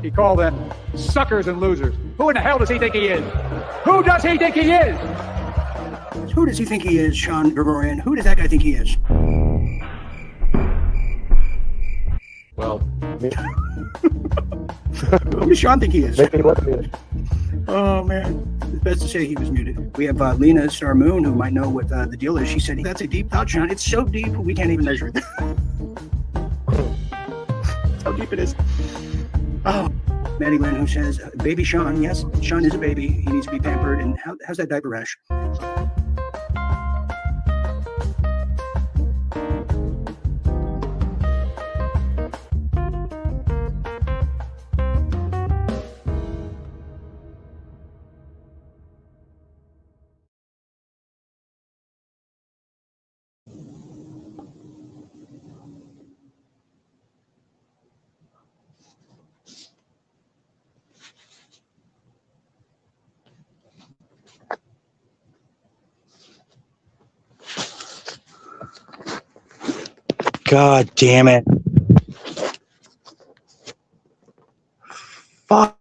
He called them suckers and losers. Who in the hell does he think he is? Who does he think he is? Who does he think he is, Sean Gregorian? Who does that guy think he is? Well, Who does Sean think he is? maybe he wasn't muted. Oh, man. It's best to say he was muted. We have Lena Star Moon, who might know what the deal is. She said, that's a deep thought, Sean. It's so deep, we can't even measure it. How deep it is. Oh, Maddie Lynn, who says, baby Sean. Yes, Sean is a baby. He needs to be pampered. And how's that diaper rash? God damn it. Fuck.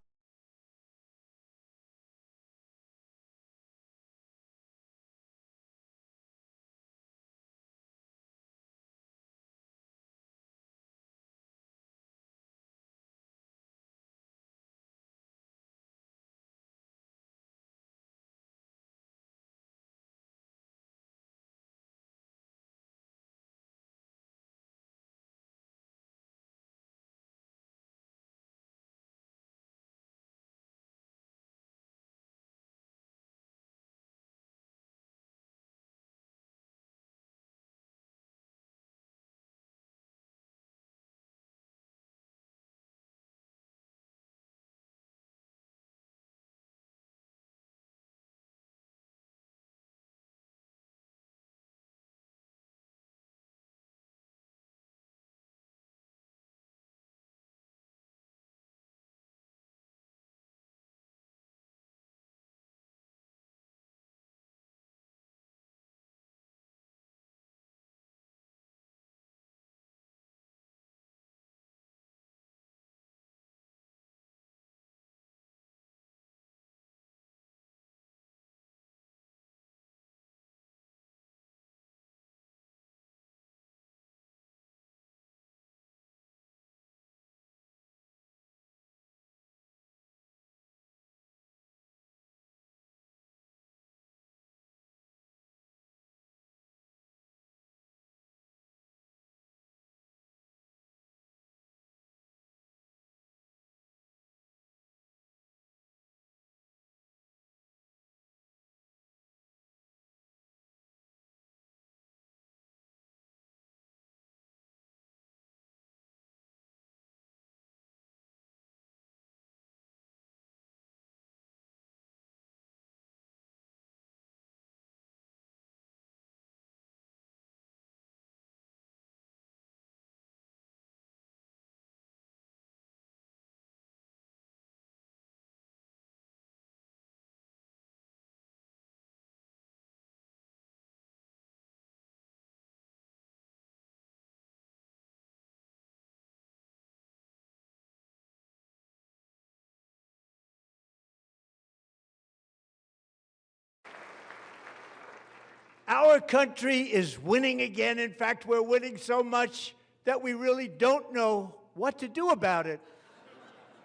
Our country is winning again. In fact, we're winning so much that we really don't know what to do about it.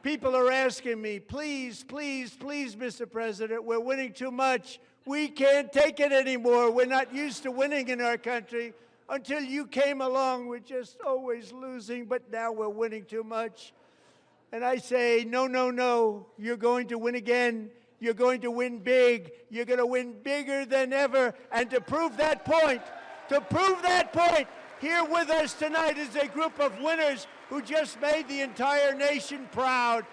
People are asking me, please, please, please, Mr. President, we're winning too much. We can't take it anymore. We're not used to winning in our country. Until you came along, we're just always losing, but now we're winning too much. And I say, no, no, no, you're going to win again. You're going to win big. You're going to win bigger than ever. And to prove that point, here with us tonight is a group of winners who just made the entire nation proud.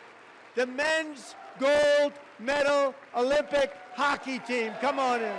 The men's gold medal Olympic hockey team. Come on in.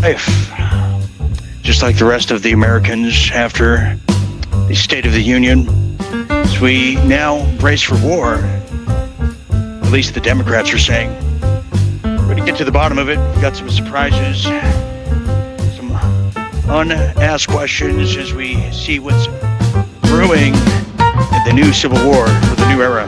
life, just like the rest of the Americans after the State of the Union. As we now brace for war, at least the Democrats are saying. We're going to get to the bottom of it. We've got some surprises, some unasked questions as we see what's brewing in the new Civil War for the new era.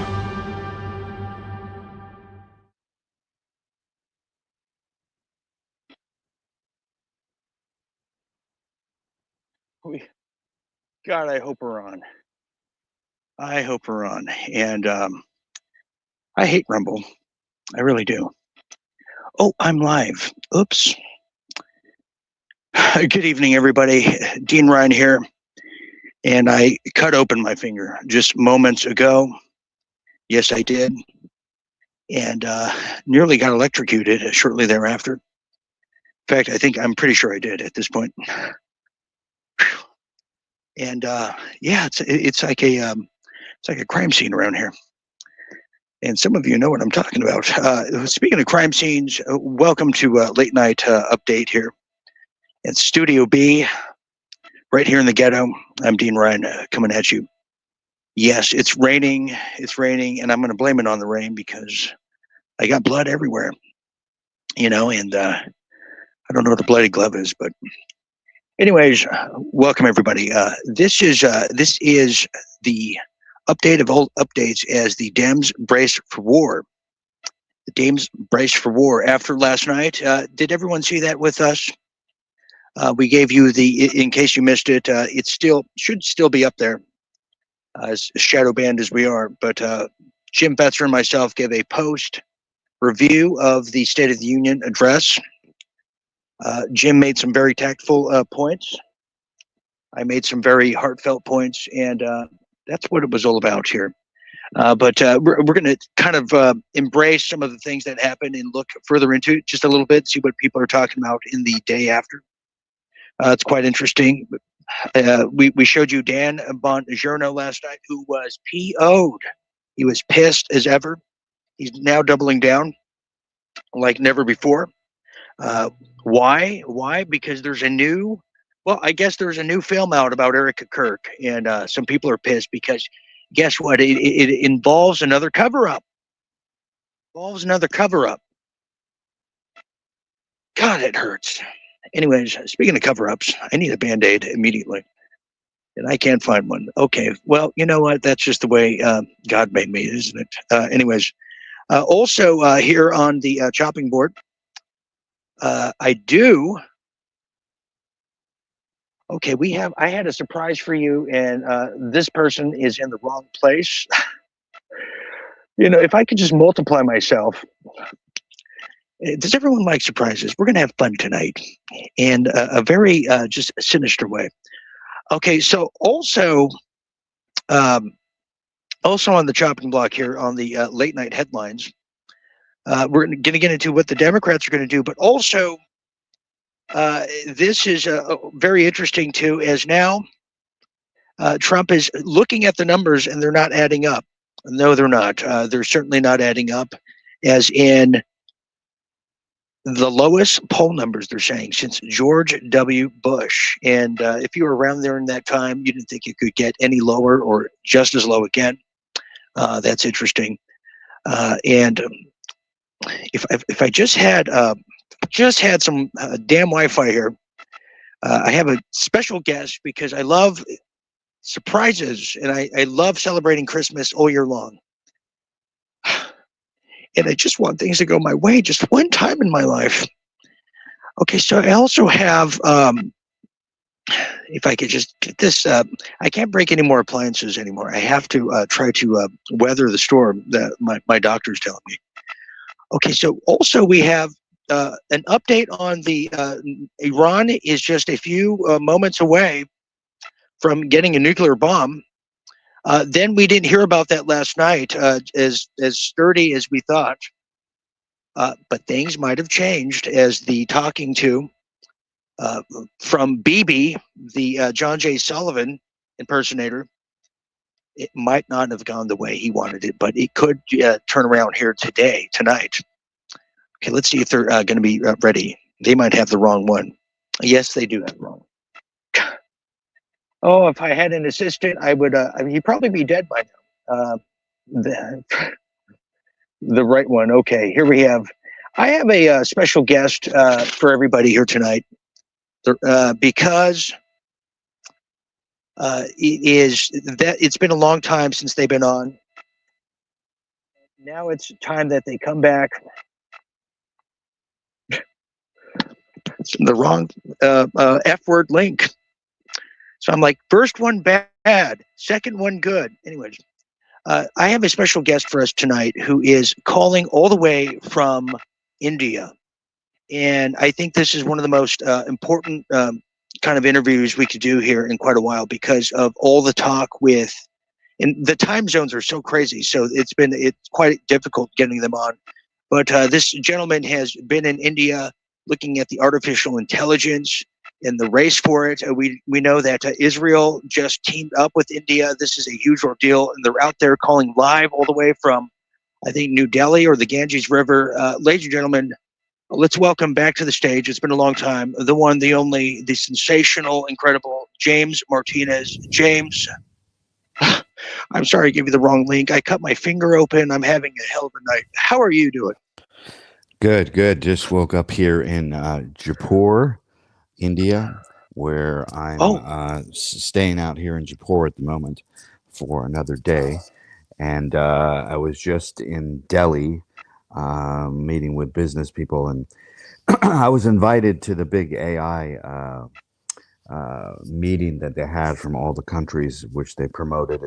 God, I hope we're on. I hope we're on. And I hate Rumble. I really do. Oh, I'm live. Oops. Good evening, everybody. Dean Ryan here. And I cut open my finger just moments ago. Yes, I did. And nearly got electrocuted shortly thereafter. In fact, I'm pretty sure I did at this point. And yeah, it's like a crime scene around here. And some of you know what I'm talking about. Speaking of crime scenes, welcome to Late Night Update here at Studio B, right here in the ghetto. I'm Dean Ryan coming at you. Yes, it's raining. It's raining, and I'm going to blame it on the rain because I got blood everywhere. And I don't know what the bloody glove is, but anyways, welcome everybody. This is the update of all updates as the Dems brace for war. The Dems brace for war after last night. Did everyone see that with us? We gave you in case you missed it, it should still be up there, as shadow banned as we are. But Jim Fetzer and myself gave a post review of the State of the Union address. Jim made some very tactful points. I made some very heartfelt points, and that's what it was all about here. But we're going to kind of embrace some of the things that happened and look further into it just a little bit, see what people are talking about in the day after. It's quite interesting. We showed you Dan Bongiorno last night, who was PO'd. He was pissed as ever. He's now doubling down like never before. Why? Because there's I guess there's a new film out about Erica Kirk, and some people are pissed because guess what? It involves another cover-up. God, it hurts. Anyways, speaking of cover-ups, I need a Band-Aid immediately, and I can't find one. Okay, well, you know what? That's just the way God made me, isn't it? Anyways, also here on the chopping board, Okay, I had a surprise for you, and this person is in the wrong place. If I could just multiply myself. Does everyone like surprises? We're going to have fun tonight in a very just sinister way. Okay, so also on the chopping block here on the late night headlines, we're going to get into what the Democrats are going to do, but also this is very interesting too, as now Trump is looking at the numbers and they're not adding up. No, they're not. They're certainly not adding up, as in the lowest poll numbers, they're saying, since George W. Bush. And if you were around there in that time, you didn't think it could get any lower or just as low again. That's interesting. And if I just had some damn Wi-Fi here, I have a special guest because I love surprises and I love celebrating Christmas all year long. And I just want things to go my way just one time in my life. Okay, so I also have, if I could just get this, I can't break any more appliances anymore. I have to try to weather the storm that my doctor's telling me. Okay, so also we have an update on the Iran is just a few moments away from getting a nuclear bomb. Then we didn't hear about that last night as sturdy as we thought. But things might have changed as the talking to from Bibi, the John J. Sullivan impersonator. It might not have gone the way he wanted it, but it could turn around here tonight. Okay, let's see if they're going to be ready. They might have the wrong one. Yes, they do have wrong. Oh, if I had an assistant, I would. I mean, he'd probably be dead by now. The, the right one. Okay, here we have. I have a special guest for everybody here tonight because it is that it's been a long time since they've been on. Now it's time that they come back. It's the wrong F word link. So I'm like, first one bad, second one good. Anyways, I have a special guest for us tonight who is calling all the way from India. And I think this is one of the most important kind of interviews we could do here in quite a while because of all the talk with, and the time zones are so crazy. So it's quite difficult getting them on. But this gentleman has been in India looking at the artificial intelligence and the race for it. We know that Israel just teamed up with India. This is a huge ordeal, and they're out there calling live all the way from, I think, New Delhi or the Ganges River. Ladies and gentlemen, let's welcome back to the stage. It's been a long time. The one, the only, the sensational, incredible James Martinez. James, I'm sorry to give you the wrong link. I cut my finger open. I'm having a hell of a night. How are you doing? Good. Just woke up here in Jaipur, India, where I'm staying out here in Jaipur at the moment for another day. And I was just in Delhi meeting with business people, and I was invited to the big AI meeting that they had from all the countries which they promoted.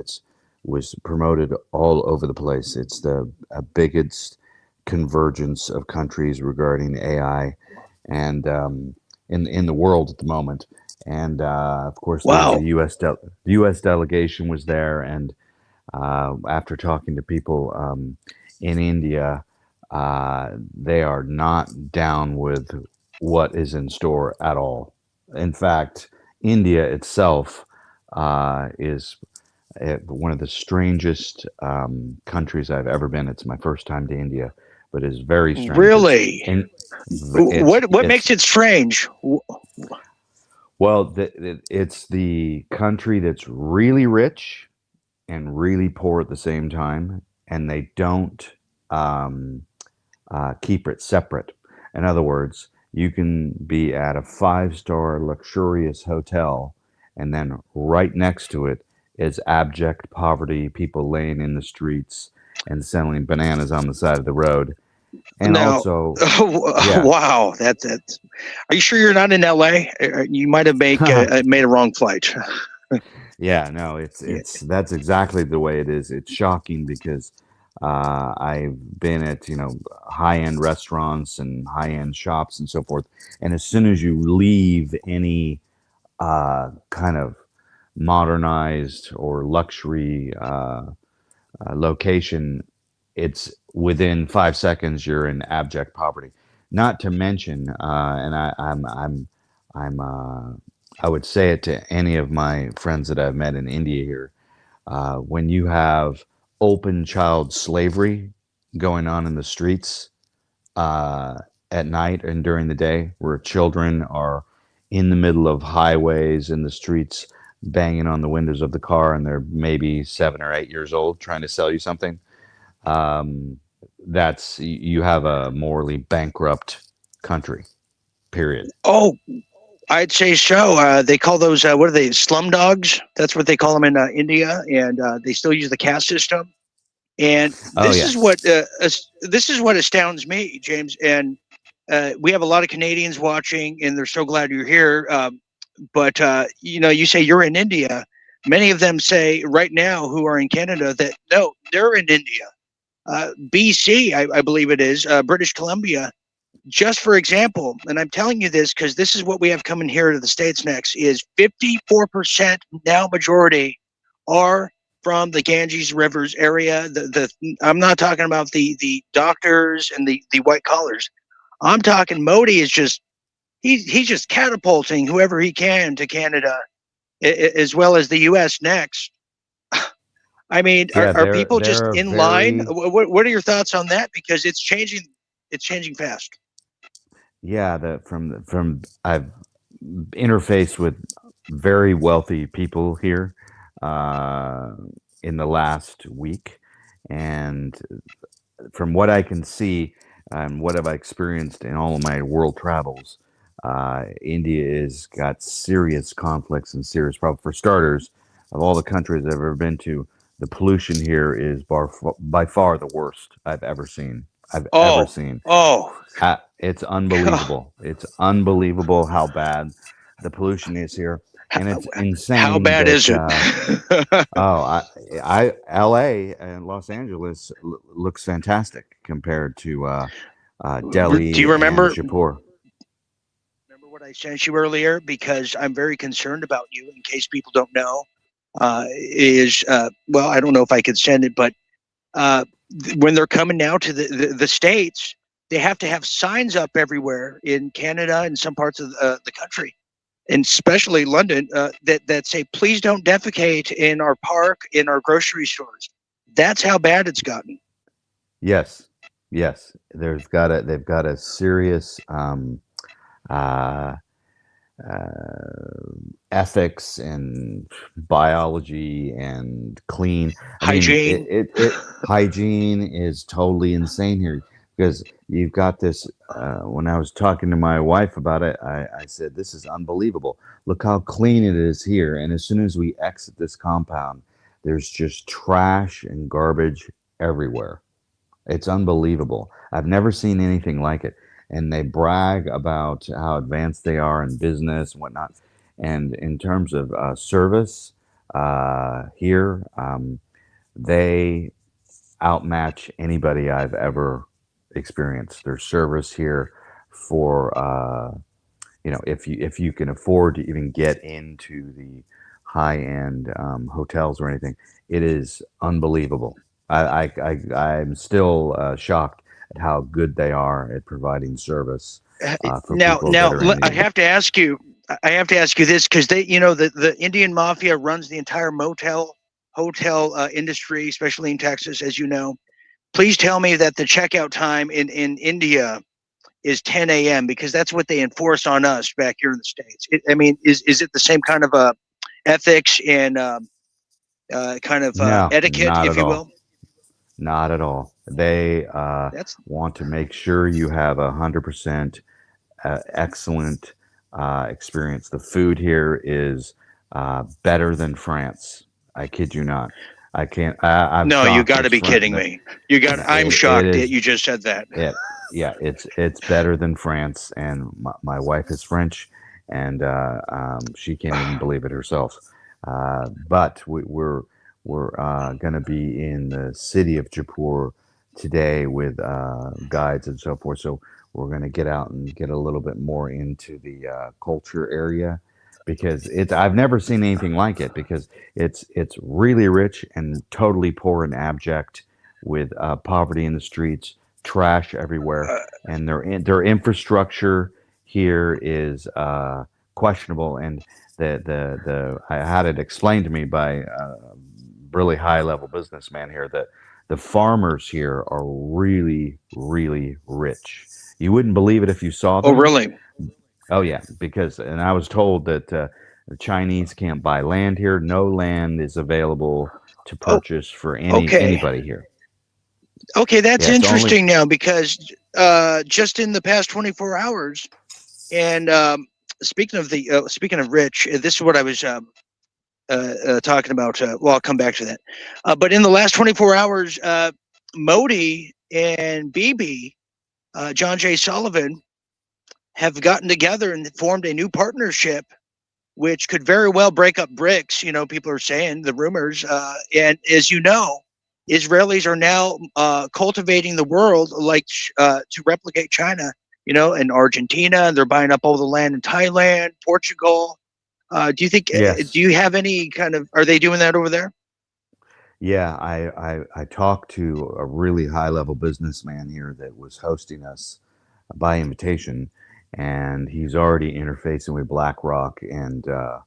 Was promoted all over the place. It's the biggest convergence of countries regarding AI and in the world at the moment. And of course, Wow. there was the U.S. delegation was there, and after talking to people in India, they are not down with what is in store at all. In fact, India itself is one of the strangest countries I've ever been. It's my first time to India, but it's very strange. Really? What makes it strange? Well, it's the country that's really rich and really poor at the same time, and they don't keep it separate. In other words, you can be at a 5-star luxurious hotel, and then right next to it is abject poverty, people laying in the streets and selling bananas on the side of the road. And now, also, wow, that's. Are you sure you're not in LA? You might have made a wrong flight. Yeah, no, it's that's exactly the way it is. It's shocking because I've been at high-end restaurants and high-end shops and so forth, and as soon as you leave any kind of modernized or luxury location, it's within 5 seconds you're in abject poverty. Not to mention, and I would say it to any of my friends that I've met in India here, when you have open child slavery going on in the streets at night and during the day, where children are in the middle of highways in the streets banging on the windows of the car, and they're maybe 7 or 8 years old trying to sell you something. That's, you have a morally bankrupt country, period. Oh, I'd say so. They call those, what are they, slum dogs? That's what they call them in India, and they still use the caste system. And this is what astounds me, James. And we have a lot of Canadians watching, and they're so glad you're here. But you say you're in India. Many of them say right now, who are in Canada, that no, they're in India. BC, I believe it is, British Columbia. Just for example, and I'm telling you this because this is what we have coming here to the States next, is 54% now majority are from the Ganges Rivers area. I'm not talking about the doctors and the white collars. I'm talking Modi is just, he's just catapulting whoever he can to Canada, as well as the U.S. next. I mean, are people just in line? What are your thoughts on that? Because it's changing fast. Yeah, from I've interfaced with very wealthy people here in the last week, and from what I can see and what have I experienced in all of my world travels, India has got serious conflicts and serious problems. For starters, of all the countries I've ever been to, the pollution here is by far the worst I've ever seen. Oh, oh, It's unbelievable. It's unbelievable how bad the pollution is here, and it's how insane bad is that it? oh, L.A. and Los Angeles looks fantastic compared to Do you Delhi and remember? Jaipur. Remember what I sent you earlier? Because I'm very concerned about you. In case people don't know, well, I don't know if I could send it, but when they're coming now to the states, they have to have signs up everywhere in Canada and some parts of the country, and especially London, that say, please don't defecate in our park, in our grocery stores. That's how bad it's gotten. Yes, yes. They've got a serious uh, ethics and biology and clean. I mean, Hygiene. hygiene is totally insane here because you've got this. When I was talking to my wife about it, I said, "This is unbelievable. Look how clean it is here." And as soon as we exit this compound, there's just trash and garbage everywhere. It's unbelievable. I've never seen anything like it. And they brag about how advanced they are in business and whatnot. And in terms of service here, they outmatch anybody I've ever experienced. Their service here for if you can afford to even get into the high end hotels or anything, it is unbelievable. I'm still shocked at how good they are at providing service for people that are in I need. have to ask you. I have to ask you this because the Indian mafia runs the entire hotel industry, especially in Texas, as you know. Please tell me that the checkout time in India is 10 a.m. because that's what they enforce on us back here in the States. I mean, is it the same kind of ethics and kind of No, etiquette, not if at you will? all. Not at all. They That's want to make sure you have 100% excellent experience. The food here is better than France. I kid you not. I can't. I'm no, you shocked. got to be kidding me. You got. I'm It shocked that is. you just said that. Yeah. It's better than France. And my wife is French, and she can't even believe it herself. But we're going to be in the city of Jaipur today with guides and so forth. So we're going to get out and get a little bit more into the culture area because I've never seen anything like it because it's really rich and totally poor and abject with poverty in the streets, trash everywhere, and their infrastructure here is questionable. And the I had it explained to me by a really high level businessman here that the farmers here are really, really rich. You wouldn't believe it if you saw Oh, them. really? Oh yeah, and I was told that the Chinese can't buy land here. No land is available to Oh, purchase for okay. anybody here. Okay, that's Yeah, it's only interesting now because just in the past 24 hours, and speaking of rich, this is what I was talking about. Well, I'll come back to that. But in the last 24 hours, Modi and Bibi, John J. Sullivan, have gotten together and formed a new partnership, which could very well break up BRICS. You know, people are saying the rumors, and as you know, Israelis are now cultivating the world like to replicate China. You know, in Argentina, they're buying up all the land in Thailand, Portugal. Do you think? Do yes. you have any kind of? Are they doing that over there? Yeah, I talked to a really high level businessman here that was hosting us by invitation, and he's already interfacing with BlackRock, and uh,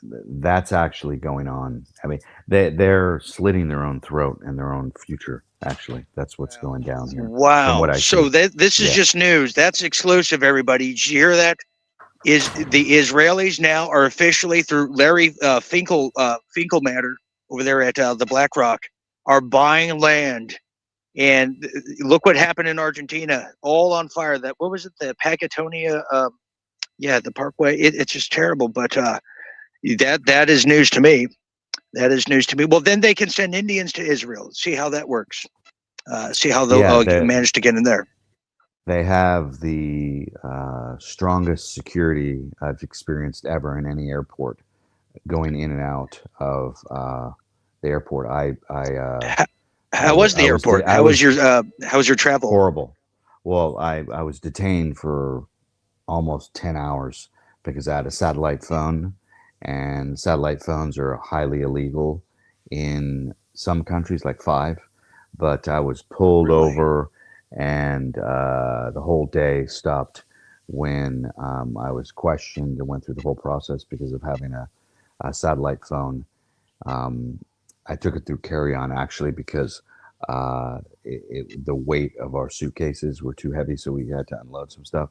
that's actually going on. I mean, they're slitting their own throat and their own future. Actually, that's what's going down here. From Wow. what I So see. this is just news. That's exclusive, everybody. Did you hear that? Is the Israelis now are officially through Larry Finkelmatter over there at the BlackRock are buying land, and look what happened in Argentina, all on fire. That what was it? The Patagonia, yeah, the Parkway. It's just terrible, but that is news to me. That is news to me. Well, then they can send Indians to Israel. See how that works. See how they'll manage to get in there. They have the strongest security I've experienced ever in any airport, going in and out of the airport. How was the airport? How was your travel? Horrible. Well, I was detained for almost 10 hours because I had a satellite phone, and satellite phones are highly illegal in some countries, like 5. But I was pulled over, and the whole day stopped when I was questioned and went through the whole process because of having a satellite phone. I took it through carry-on, actually, because the weight of our suitcases were too heavy, so we had to unload some stuff.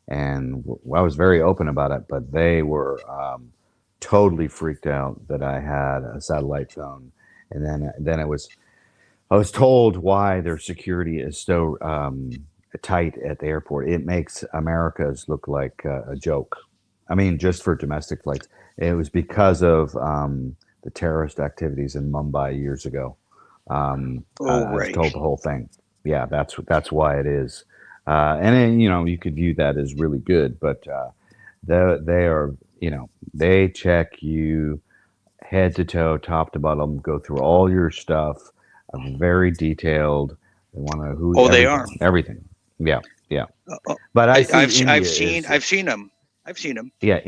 And I was very open about it, but they were totally freaked out that I had a satellite phone. And then I was told why their security is so tight at the airport. It makes America's look like a joke. I mean, just for domestic flights. It was because of the terrorist activities in Mumbai years ago. I was told the whole thing. Yeah, that's why it is. And then, you could view that as really good, but they are, they check you head to toe, top to bottom, go through all your stuff, very detailed. They want to know who. They are everything. Yeah. But I've seen them. Yeah,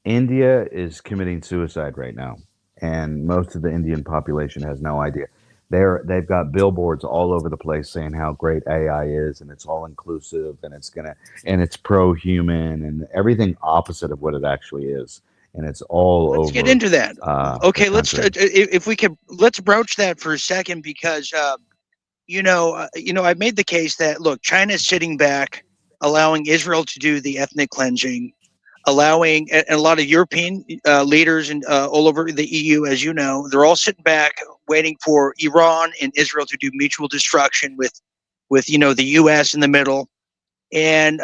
India is committing suicide right now, and most of the Indian population has no idea. They've got billboards all over the place saying how great AI is, and it's all inclusive, and it's pro-human, and everything opposite of what it actually is, and it's all over. Let's get into that. Okay, if we could, let's broach that for a second, because I've made the case that, look, China is sitting back, allowing Israel to do the ethnic cleansing, allowing a lot of European leaders and all over the EU, as you know, they're all sitting back waiting for Iran and Israel to do mutual destruction with the US in the middle. And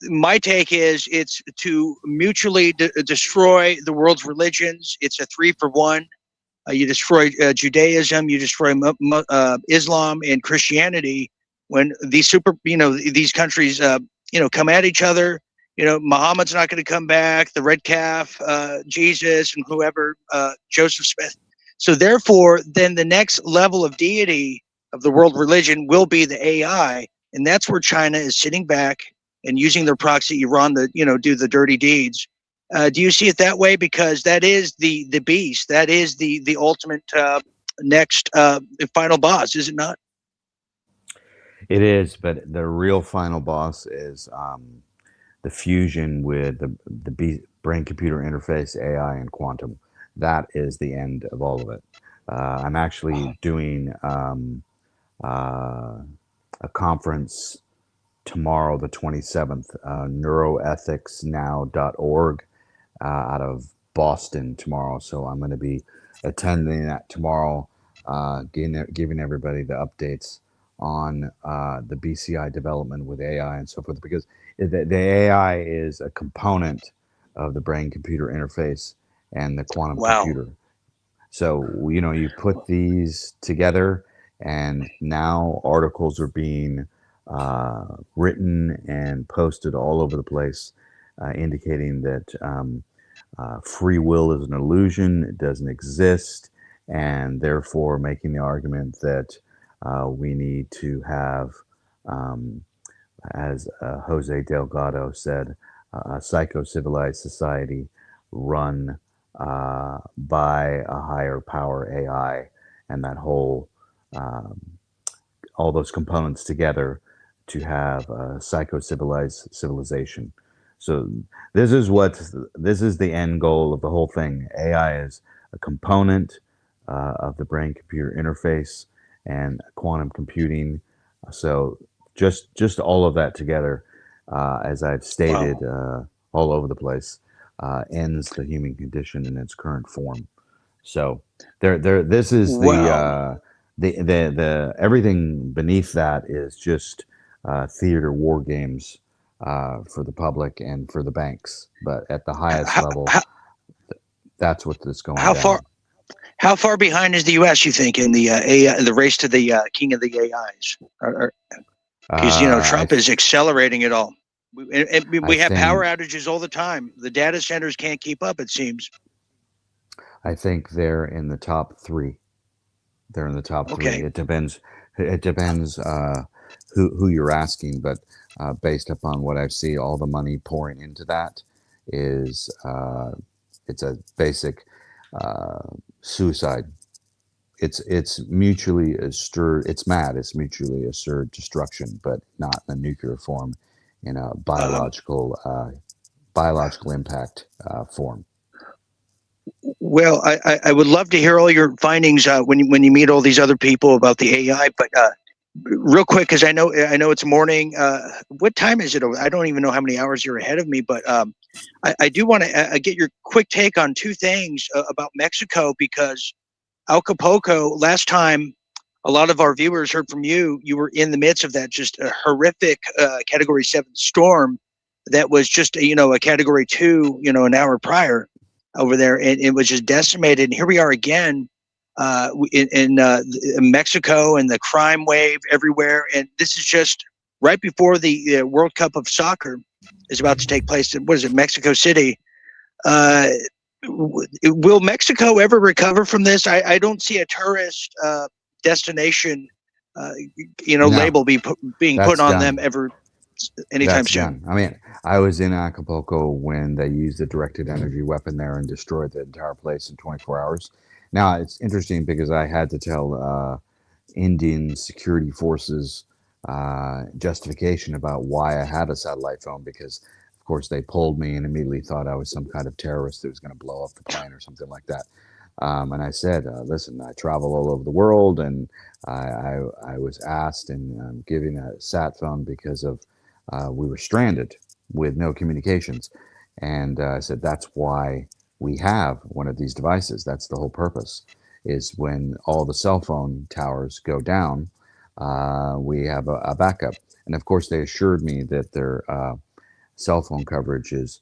my take is it's to mutually destroy the world's religions. It's a 3-for-1. You destroy Judaism, you destroy Islam and Christianity. When these these countries come at each other, Muhammad's not going to come back, the red calf, Jesus, and whoever, Joseph Smith. So therefore, then the next level of deity of the world religion will be the AI, and that's where China is sitting back and using their proxy Iran to do the dirty deeds. Do you see it that way? Because that is the beast, that is the ultimate next final boss, is it not? It is, but the real final boss is the fusion with the brain-computer interface, AI, and quantum. That is the end of all of it. I'm actually doing a conference tomorrow, the 27th, neuroethicsnow.org, out of Boston tomorrow. So I'm going to be attending that tomorrow, giving everybody the updates on the BCI development with AI and so forth, because the AI is a component of the brain-computer interface and the quantum computer. So, you put these together, and now articles are being written and posted all over the place, indicating that free will is an illusion, it doesn't exist, and therefore making the argument that we need to have, as Jose Delgado said, a psycho-civilized society run by a higher power AI, and that whole all those components together to have a psycho-civilized civilization. So this is the end goal of the whole thing. AI is a component of the brain-computer interface, and quantum computing. So just all of that together, as I've stated, all over the place, ends the human condition in its current form. So this is the everything beneath that is just theater war games for the public and for the banks. But at the highest level, that's what is going down. How far behind is the U.S. you think in the AI, the race to the king of the AIs? Because Trump is accelerating it all. We have power outages all the time. The data centers can't keep up, it seems. I think they're in the top 3. They're in the top 3. Okay. It depends. It depends who you're asking, but based upon what I've seen, all the money pouring into that is it's a basic suicide. It's mutually assured. It's mad. It's mutually assured destruction, but not in a nuclear form, in a biological impact form. Well, I would love to hear all your findings when you meet all these other people about the AI. But real quick, because I know it's morning. What time is it? I don't even know how many hours you're ahead of me. But I do want to get your quick take on 2 things about Mexico, because Acapulco, last time a lot of our viewers heard from you, you were in the midst of that just a horrific Category 7 storm that was just a Category 2 an hour prior over there, and it was just decimated. And here we are again in Mexico, and the crime wave everywhere. And this is just right before the World Cup of Soccer is about to take place. What is it, Mexico City? Will Mexico ever recover from this? I don't see a tourist destination, label being put on them ever anytime soon. I mean, I was in Acapulco when they used a directed energy weapon there and destroyed the entire place in 24 hours. Now, it's interesting because I had to tell Indian security forces justification about why I had a satellite phone, because of course they pulled me and immediately thought I was some kind of terrorist that was going to blow up the plane or something like that. And I said, listen, I travel all over the world, and I was asked, and I'm giving a sat phone because of we were stranded with no communications. And I said, that's why we have one of these devices. That's the whole purpose, is when all the cell phone towers go down, we have a backup. And of course, they assured me that their cell phone coverage is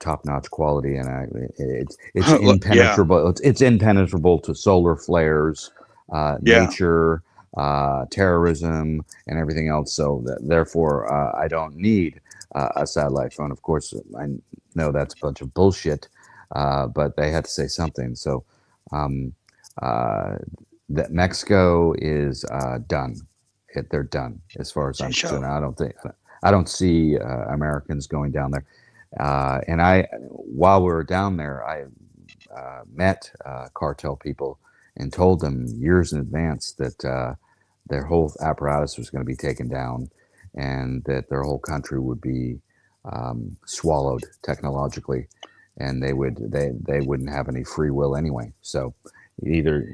top-notch quality, and it's impenetrable. Yeah. It's impenetrable to solar flares, nature, terrorism, and everything else. So therefore, I don't need a satellite phone. Of course, I know that's a bunch of bullshit, but they had to say something. So that Mexico is done. They're done as far as I'm concerned. I don't see Americans going down there. And while we were down there, I met cartel people and told them years in advance that their whole apparatus was going to be taken down, and that their whole country would be swallowed technologically, and they wouldn't have any free will anyway. So either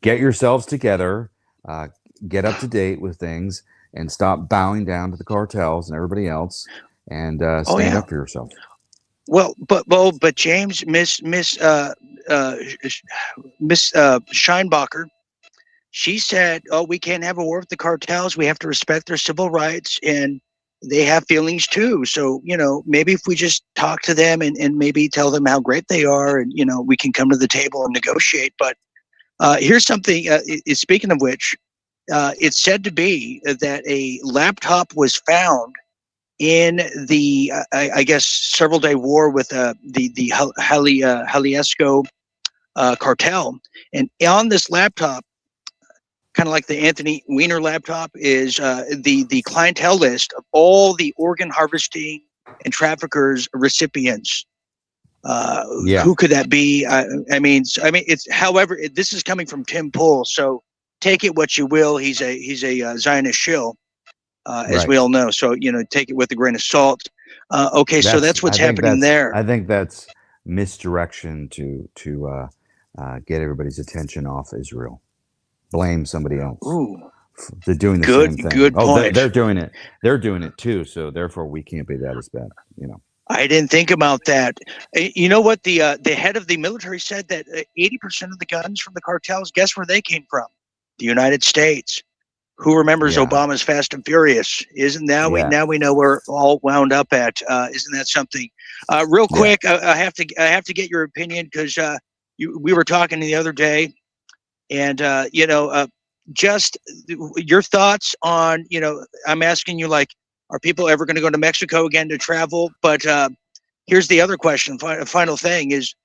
get yourselves together, get up to date with things, and stop bowing down to the cartels and everybody else, and stand up for yourself. Well, but James, Miss Scheinbacher, she said, "Oh, we can't have a war with the cartels. We have to respect their civil rights, and they have feelings too. So maybe if we just talk to them and maybe tell them how great they are, and we can come to the table and negotiate." But here's something. Speaking of which, it's said to be that a laptop was found in the I guess several-day war with the Jalisco cartel, and on this laptop, kind of like the Anthony Weiner laptop, is the clientele list of all the organ harvesting and traffickers recipients. Who could that be? I mean, it's, however, this is coming from Tim Pool, so take it what you will. He's a Zionist shill, as we all know. So take it with a grain of salt. Okay, so that's what's happening there. I think that's misdirection to get everybody's attention off Israel. blame somebody else. Ooh, They're doing the good, same thing. good Oh, point. they're doing it. They're doing it too. So therefore, we can't be that as bad. You know. I didn't think about that. You know what? The head of the military said that 80% of the guns from the cartels, guess where they came from? The United States. Who remembers Yeah. Obama's Fast and Furious? Isn't now we know we're all wound up at? Isn't that something? Real quick, I have to get your opinion because we were talking the other day, and just your thoughts on I'm asking you, like, are people ever going to go to Mexico again to travel? But here's the other question. Final thing is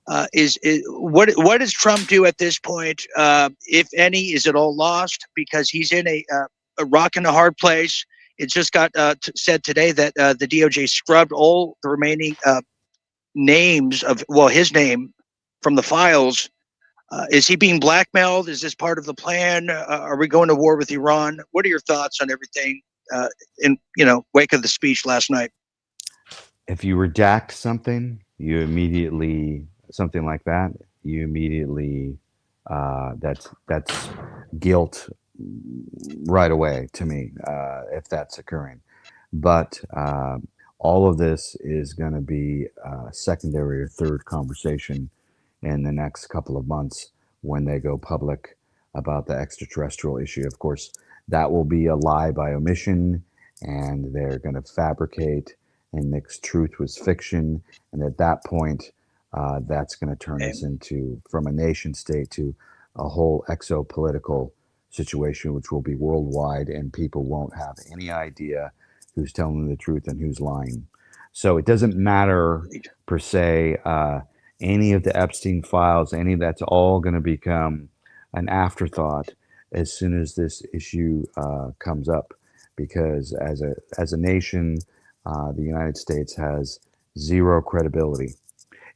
what does Trump do at this point? If any, is it all lost because he's in a rock and a hard place? It just got said today that the DOJ scrubbed all the remaining names of his name from the files. Is he being blackmailed? Is this part of the plan? Are we going to war with Iran? What are your thoughts on everything in wake of the speech last night? If you redact something, you immediately something like that, you immediately that's guilt right away to me if that's occurring. But all of this is going to be a secondary or third conversation in the next couple of months when they go public about the extraterrestrial issue. Of course, that will be a lie by omission, and they're going to fabricate and mix truth with fiction. And at that point, that's going to turn us into, from a nation state to a whole exopolitical situation, which will be worldwide, and people won't have any idea who's telling the truth and who's lying. So it doesn't matter per se, any of the Epstein files, any of that's all going to become an afterthought as soon as this issue comes up, because as a nation, the United States has zero credibility.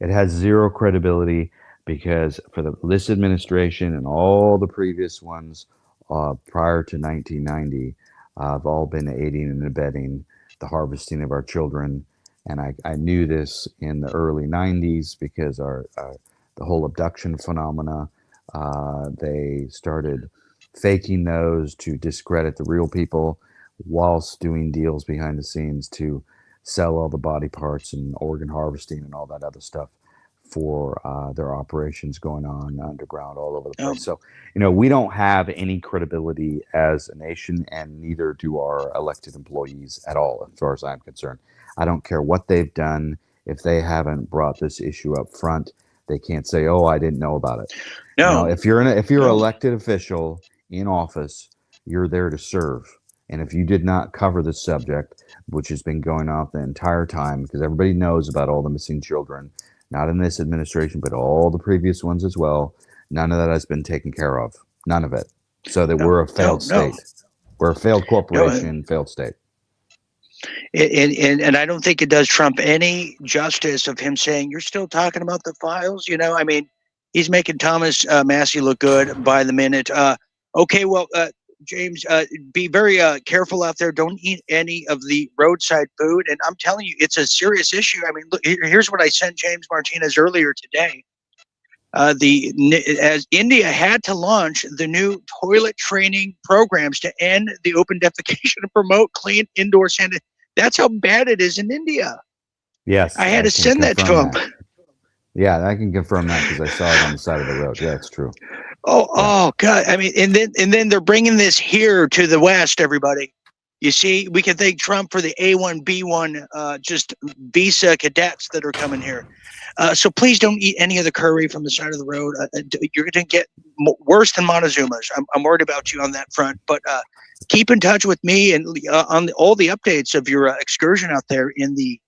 It has zero credibility because for this administration and all the previous ones prior to 1990 have all been aiding and abetting the harvesting of our children. And I knew this in the early 90s because the whole abduction phenomena, they started faking those to discredit the real people whilst doing deals behind the scenes to sell all the body parts and organ harvesting and all that other stuff for their operations going on underground all over the place. So, we don't have any credibility as a nation, and neither do our elected employees at all, as far as I'm concerned. I don't care what they've done. If they haven't brought this issue up front, they can't say, "Oh, I didn't know about it." No. If you're an elected official in office, you're there to serve. And if you did not cover the subject, which has been going on the entire time, because everybody knows about all the missing children, not in this administration, but all the previous ones as well, none of that has been taken care of. None of it. So that we're a failed state. We're a failed corporation, failed state. And I don't think it does Trump any justice of him saying, you're still talking about the files. I mean, he's making Thomas Massie look good by the minute. Okay, well, James, be very careful out there. Don't eat any of the roadside food. And I'm telling you, it's a serious issue. I mean, look, here's what I sent James Martinez earlier today. As India had to launch the new toilet training programs to end the open defecation and promote clean indoor sanitation. That's how bad it is in India. Yes, I had to send that to him. Yeah, I can confirm that because I saw it on the side of the road. Yeah, it's true. Oh God! I mean, and then they're bringing this here to the West. Everybody, you see, we can thank Trump for the A1B1 just visa cadets that are coming here. So please don't eat any of the curry from the side of the road. You're going to get worse than Montezuma's. I'm worried about you on that front. But keep in touch with me and on all the updates of your excursion out there in the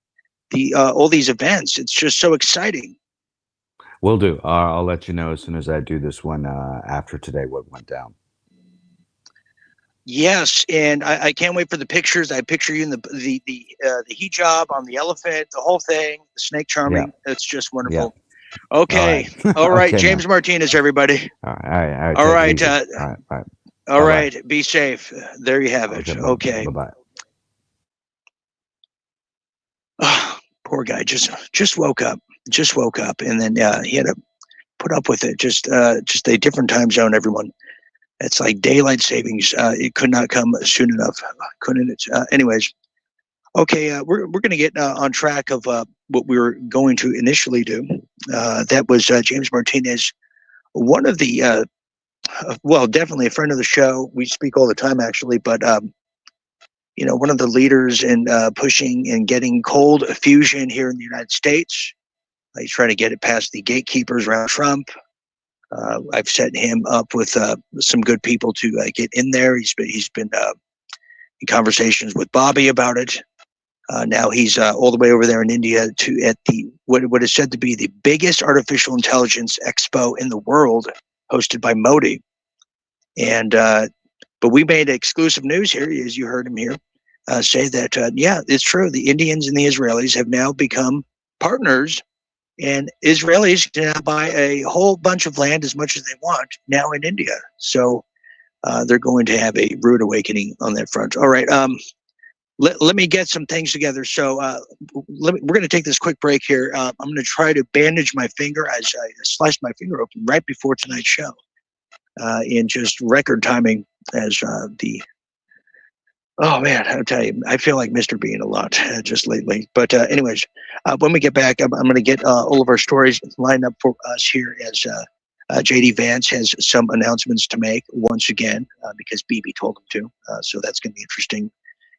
all these events. It's just so exciting. Will do. I'll let you know as soon as I do this one after today what went down. Yes, and I can't wait for the pictures. I picture you in the hijab on the elephant, the whole thing, the snake charming. Yeah. It's just wonderful. Yeah. Okay. All right. Okay, James Martinez, everybody. All right. All right. Be safe. There you have it. Okay. Bye-bye. Oh, poor guy just woke up. And then he had to put up with it. Just a different time zone, everyone. It's like daylight savings. It could not come soon enough, couldn't it? Anyways, okay, we're going to get on track of what we were going to initially do. That was James Martinez, one of the well, definitely a friend of the show. We speak all the time, actually, but one of the leaders in pushing and getting cold fusion here in the United States. He's trying to get it past the gatekeepers around Trump. I've set him up with some good people to get in there. He's been in conversations with Bobby about it. Now he's all the way over there in India at the what is said to be the biggest artificial intelligence expo in the world, hosted by Modi. And but we made exclusive news here, as you heard him here say that yeah, it's true. The Indians and the Israelis have now become partners. And Israelis can now buy a whole bunch of land as much as they want now in India. So they're going to have a rude awakening on that front. All right. Let me get some things together. So we're going to take this quick break here. I'm going to try to bandage my finger as I sliced my finger open right before tonight's show in just record timing as oh man, I'll tell you, I feel like Mr. Bean a lot just lately. But anyways, when we get back, I'm going to get all of our stories lined up for us here as JD Vance has some announcements to make once again because BB told him to. So that's going to be interesting,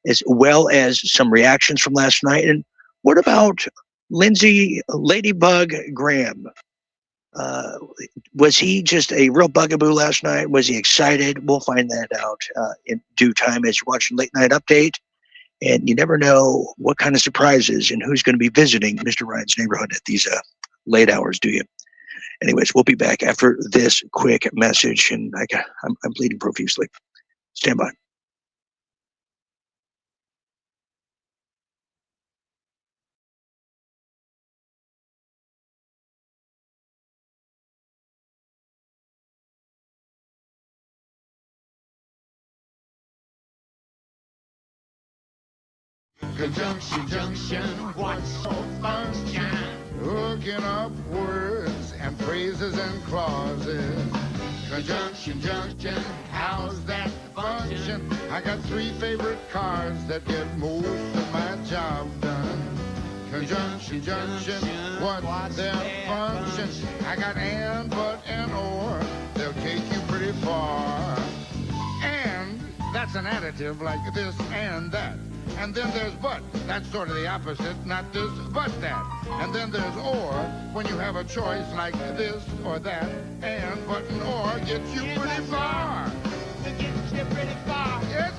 as well as some reactions from last night. And what about Lindsey Ladybug Graham? Was he just a real bugaboo last night? Was he excited? We'll find that out in due time as you're watching Late Night Update. And you never know what kind of surprises and who's going to be visiting Mr. Ryan's neighborhood at these late hours, do you? Anyways, we'll be back after this quick message. And I'm bleeding profusely. Stand by. Conjunction, junction, what's your function? Hooking up words and phrases and clauses. Conjunction, junction, how's that function? I got 3 favorite cards that get most of my job done. Conjunction, junction, what's their function? I got and, but, and, or, they'll take you pretty far. And that's an additive like this and that. And then there's but, that's sort of the opposite, not this, but that. And then there's or, when you have a choice like this or that, and, but, and or gets you pretty far. It gets you pretty far. Yes.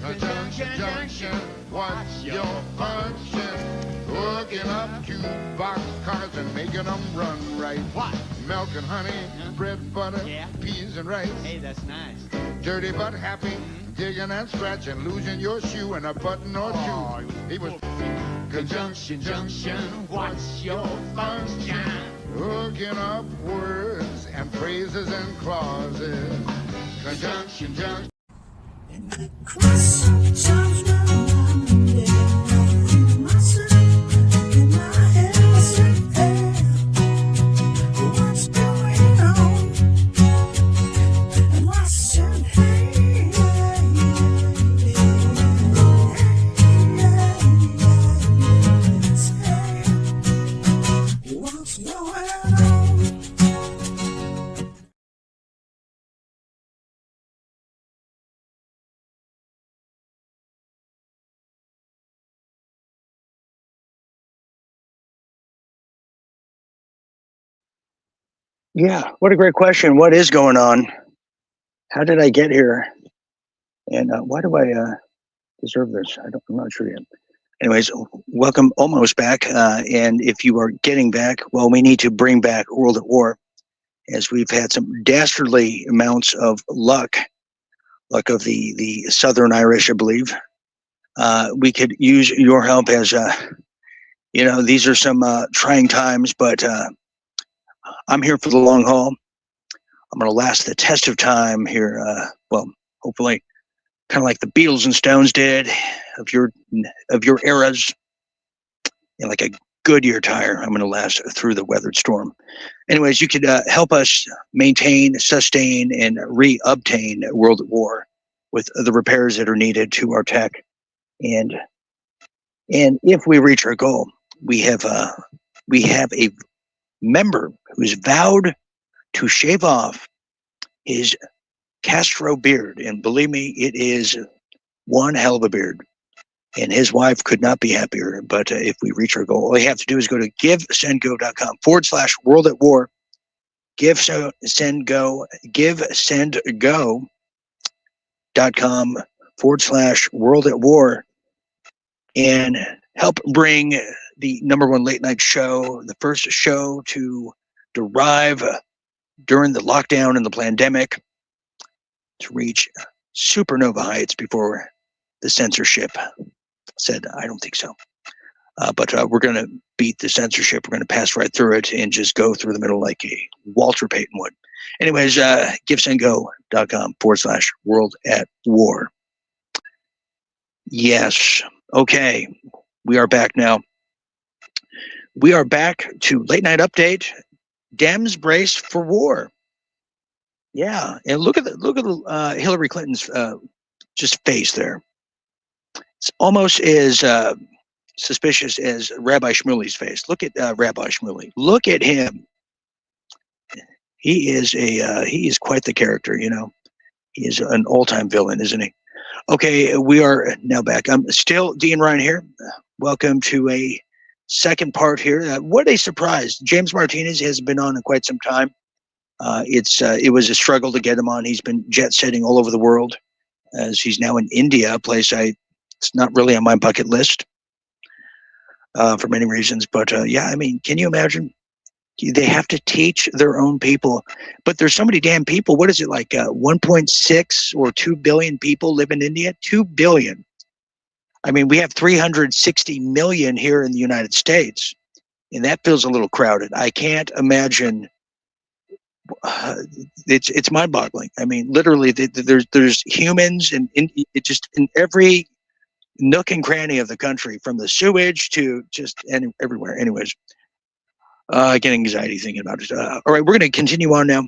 Conjunction, junction, what's your function? Hooking up 2 boxcars and making them run right. What? Milk and honey, bread, butter, peas and rice. Hey, that's nice. Dirty but happy. Digging and scratching, losing your shoe and a button or two. He was conjunction, junction, what's your function? Hooking up words and phrases and clauses. Conjunction, junction. Yeah, what a great question. What is going on? How did I get here? And why do I deserve this? I'm not sure yet. Anyways, welcome almost back. And if you are getting back, well, we need to bring back World at War, as we've had some dastardly amounts of luck of the Southern Irish, I believe. We could use your help as, these are some trying times, but I'm here for the long haul. I'm going to last the test of time here. Well, hopefully, kind of like the Beatles and Stones did of your eras, like a Goodyear tire. I'm going to last through the weathered storm. Anyways, you could help us maintain, sustain, and re-obtain World at War with the repairs that are needed to our tech. And if we reach our goal, we have a member who's vowed to shave off his Castro beard. And believe me, it is one hell of a beard. And his wife could not be happier. But if we reach our goal, all you have to do is go to givesendgo.com/world at war. givesendgo.com/world at war and help bring the #1 late night show, the first show to derive during the lockdown and the pandemic, to reach supernova heights before the censorship said, I don't think so. But we're going to beat the censorship. We're going to pass right through it and just go through the middle like a Walter Payton would. Anyways, givesendgo.com/world at war. Yes. Okay. We are back now. We are back to late night update. Dems brace for war. Yeah. And look at the Hillary Clinton's just face there. It's almost as suspicious as Rabbi Shmuley's face. Look at Rabbi Shmuley. Look at him. He is quite the character, you know. He is an all-time villain, isn't he? Okay, we are now back. I'm still Dean Ryan here. Welcome to a second part here. What a surprise. James Martinez hasn't been on in quite some time. It was a struggle to get him on. He's been jet-setting all over the world, as he's now in India, a place it's not really on my bucket list for many reasons. But yeah, I mean, can you imagine? They have to teach their own people. But there's so many damn people. What is it, like 1.6 or 2 billion people live in India? 2 billion. I mean, we have 360 million here in the United States, and that feels a little crowded. I can't imagine. It's mind-boggling. I mean, literally, there's humans in every nook and cranny of the country, from the sewage to just everywhere. Anyways, I get anxiety thinking about it. All right, we're going to continue on now,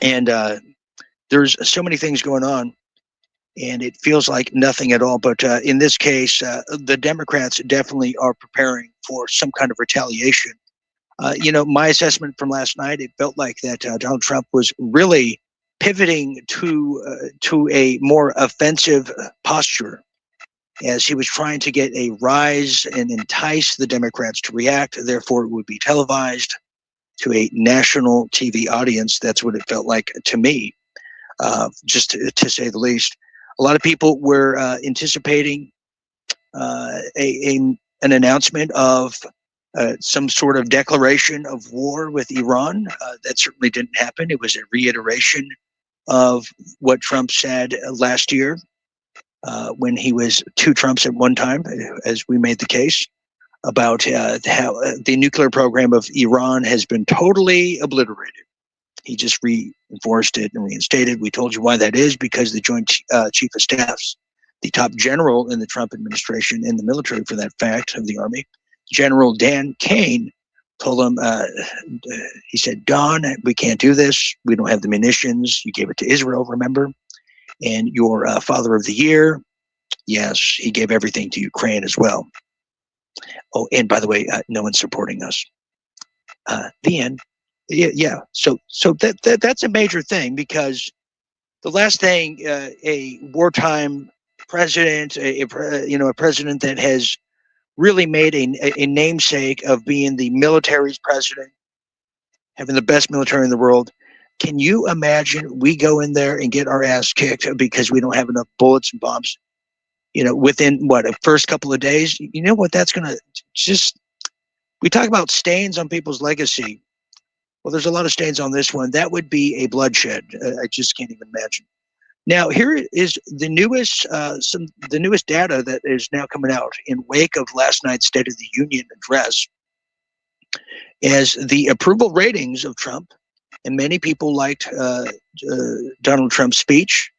and there's so many things going on, and it feels like nothing at all. But in this case, the Democrats definitely are preparing for some kind of retaliation. You know, my assessment from last night, it felt like that Donald Trump was really pivoting to a more offensive posture, as he was trying to get a rise and entice the Democrats to react. Therefore, it would be televised to a national TV audience. That's what it felt like to me, just to say the least. A lot of people were anticipating an announcement of some sort of declaration of war with Iran. That certainly didn't happen. It was a reiteration of what Trump said last year, when he was 2 Trumps at one time, as we made the case, about how the nuclear program of Iran has been totally obliterated. He just reinforced it and reinstated. We told you why that is, because the Joint Chief of Staffs, the top general in the Trump administration, in the military for that fact, of the Army, General Dan Kane, told him, he said, Don, we can't do this. We don't have the munitions. You gave it to Israel, remember? And your Father of the Year, yes, he gave everything to Ukraine as well. Oh, and by the way, no one's supporting us. The end. Yeah. So that's a major thing, because the last thing a wartime president, a president that has really made a namesake of being the military's president, having the best military in the world. Can you imagine we go in there and get our ass kicked because we don't have enough bullets and bombs? You know, within a first couple of days, you know what that's going to just, we talk about stains on people's legacy. Well, there's a lot of stains on this one. That would be a bloodshed. I just can't even imagine. Now, here is the newest data that is now coming out in wake of last night's State of the Union address, as the approval ratings of Trump, and many people liked Donald Trump's speech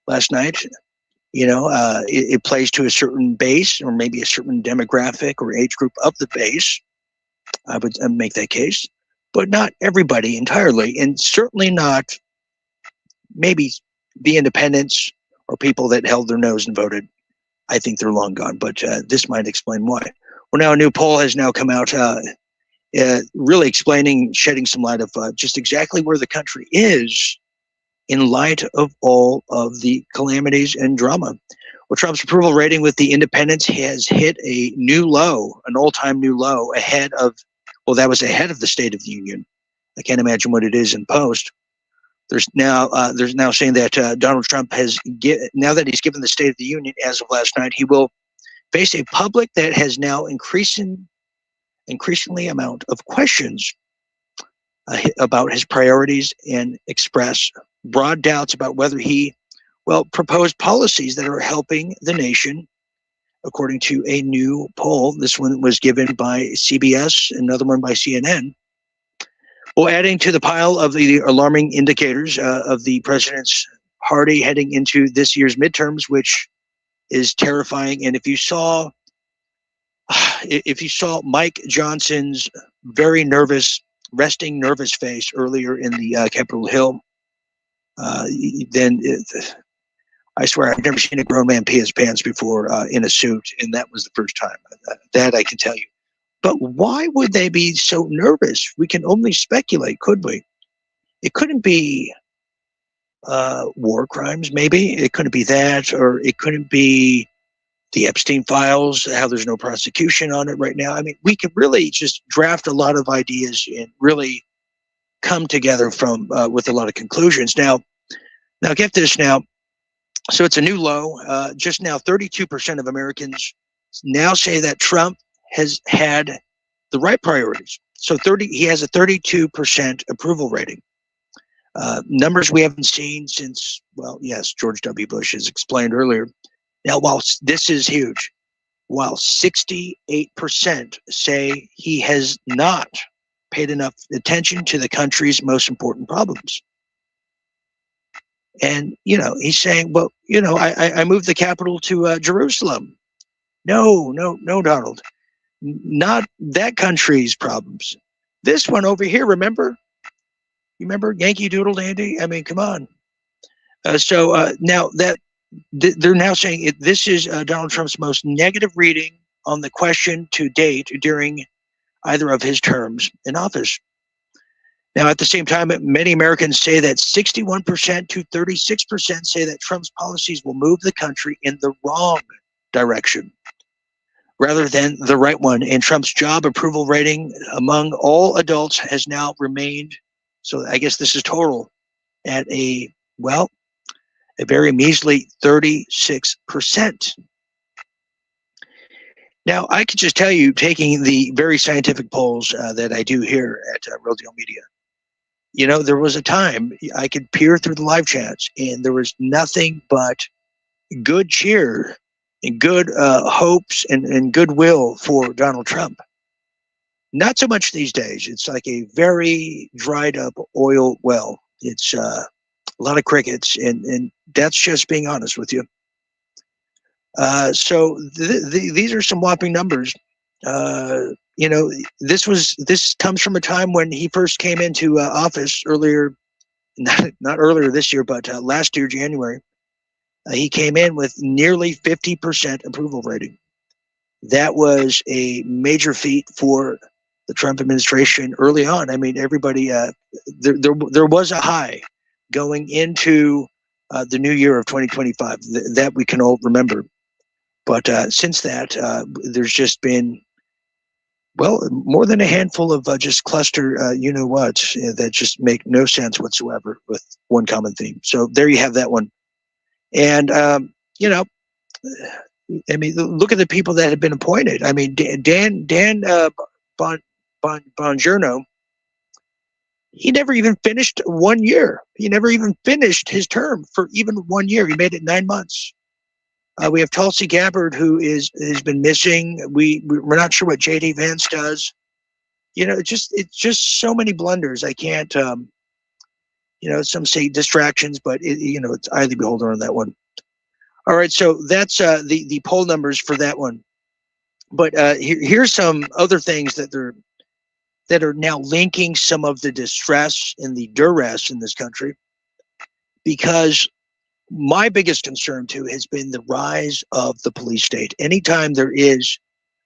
last night. You know, it plays to a certain base, or maybe a certain demographic or age group of the base. I would make that case, but not everybody entirely, and certainly not maybe the independents or people that held their nose and voted. I think they're long gone, but this might explain why. Well, now a new poll has now come out, really explaining, shedding some light of just exactly where the country is in light of all of the calamities and drama. Well, Trump's approval rating with the independents has hit a new low, an all-time new low, ahead of, well, that was ahead of the State of the Union. I can't imagine what it is in post. There's now saying that Donald Trump has, now that he's given the State of the Union as of last night, he will face a public that has now increasingly amount of questions about his priorities and express broad doubts about whether he, well, proposed policies that are helping the nation, according to a new poll. This one was given by CBS, another one by CNN. Well, adding to the pile of the alarming indicators of the president's party heading into this year's midterms, which is terrifying. And if you saw Mike Johnson's very nervous, resting nervous face earlier in the Capitol Hill, then I swear I've never seen a grown man pee his pants before in a suit, and that was the first time. That I can tell you. But why would they be so nervous? We can only speculate, could we? It couldn't be war crimes, maybe. It couldn't be that, or it couldn't be the Epstein files, how there's no prosecution on it right now. I mean, we could really just draft a lot of ideas and really come together from with a lot of conclusions. Now get this now. So it's a new low. Just now, 32% of Americans now say that Trump has had the right priorities. So he has a 32% approval rating. Numbers we haven't seen since, well, yes, George W. Bush, as explained earlier. Now, while this is huge, while 68% say he has not paid enough attention to the country's most important problems. And, he's saying, well, I moved the capital to Jerusalem. No, Donald. Not that country's problems. This one over here, remember? You remember Yankee Doodle Dandy? I mean, come on. Now that they're now saying this is Donald Trump's most negative reading on the question to date during either of his terms in office. Now, at the same time, many Americans say that 61% to 36% say that Trump's policies will move the country in the wrong direction rather than the right one. And Trump's job approval rating among all adults has now remained, so I guess this is total, at a very measly 36%. Now, I could just tell you, taking the very scientific polls that I do here at Real Deal Media, there was a time I could peer through the live chats and there was nothing but good cheer and good hopes and goodwill for Donald Trump. Not so much these days. It's like a very dried up oil well. It's a lot of crickets, and that's just being honest with you. So these are some whopping numbers. This comes from a time when he first came into office earlier, not earlier this year, but last year, January. He came in with nearly 50% approval rating. That was a major feat for the Trump administration early on. I mean, everybody, there was a high going into the new year of 2025 that we can all remember. But since that, there's just been, more than a handful of just cluster, that just make no sense whatsoever with one common theme. So there you have that one. And, look at the people that have been appointed. I mean, Dan Bongiorno, he never even finished 1 year. He never even finished his term for even 1 year. He made it 9 months. We have Tulsi Gabbard, who has been missing. We're not sure what J.D. Vance does. It's just so many blunders. I can't, some say distractions, but it's highly beholden on that one. All right, so that's the poll numbers for that one. But here's some other things that they're that are now linking some of the distress and the duress in this country, because my biggest concern too has been the rise of the police state. Anytime there is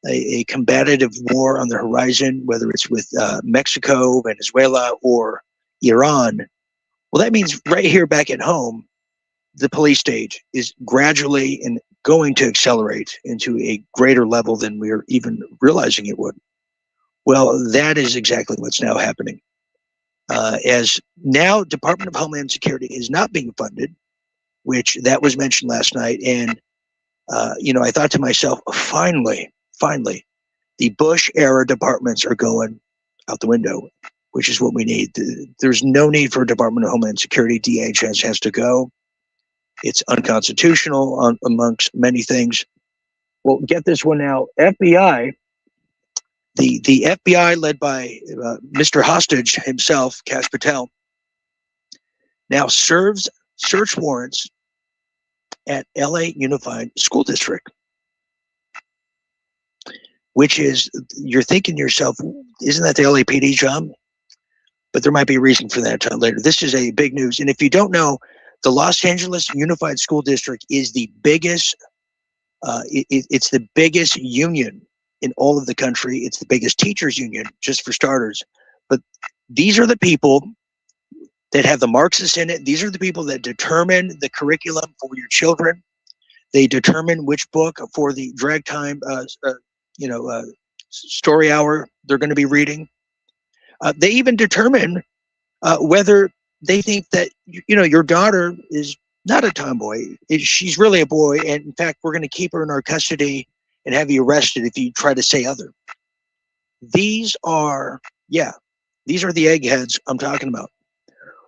a combative war on the horizon, whether it's with Mexico, Venezuela, or Iran, well, that means right here back at home, the police state is gradually and going to accelerate into a greater level than we're even realizing it would. Well, that is exactly what's now happening. As now Department of Homeland Security is not being funded, which that was mentioned last night. And, I thought to myself, finally, the Bush era departments are going out the window, which is what we need. There's no need for a Department of Homeland Security. DHS has to go. It's unconstitutional amongst many things. Well, get this one now. FBI, the FBI led by Mr. Hostage himself, Kash Patel, now serves search warrants at LA Unified School District, which is, you're thinking to yourself, isn't that the LAPD job? But there might be a reason for that later. This is a big news. And if you don't know, the Los Angeles Unified School District is the biggest, it's the biggest union in all of the country. It's the biggest teachers union, just for starters. But these are the people that have the Marxists in it. These are the people that determine the curriculum for your children. They determine which book for the drag time, story hour they're going to be reading. They even determine whether they think that, your daughter is not a tomboy. She's really a boy. And in fact, we're going to keep her in our custody and have you arrested if you try to say other. These are the eggheads I'm talking about.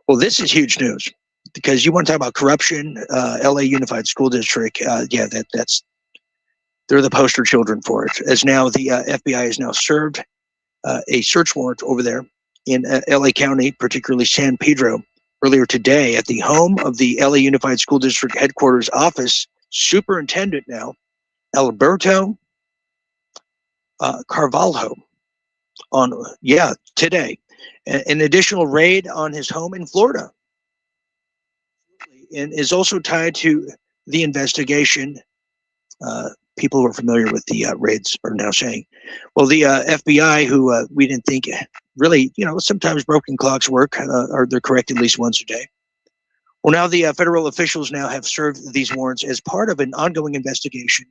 Well, this is huge news, because you want to talk about corruption. LA Unified School District, that's they're the poster children for it. As now the FBI has now served a search warrant over there in LA County, particularly San Pedro, earlier today at the home of the LA Unified School District headquarters office superintendent now, Alberto Carvalho, on today. An additional raid on his home in Florida, and is also tied to the investigation. People who are familiar with the raids are now saying, well, the FBI, who we didn't think really, sometimes broken clocks work, or they're correct at least once a day. Well, now the federal officials now have served these warrants as part of an ongoing investigation,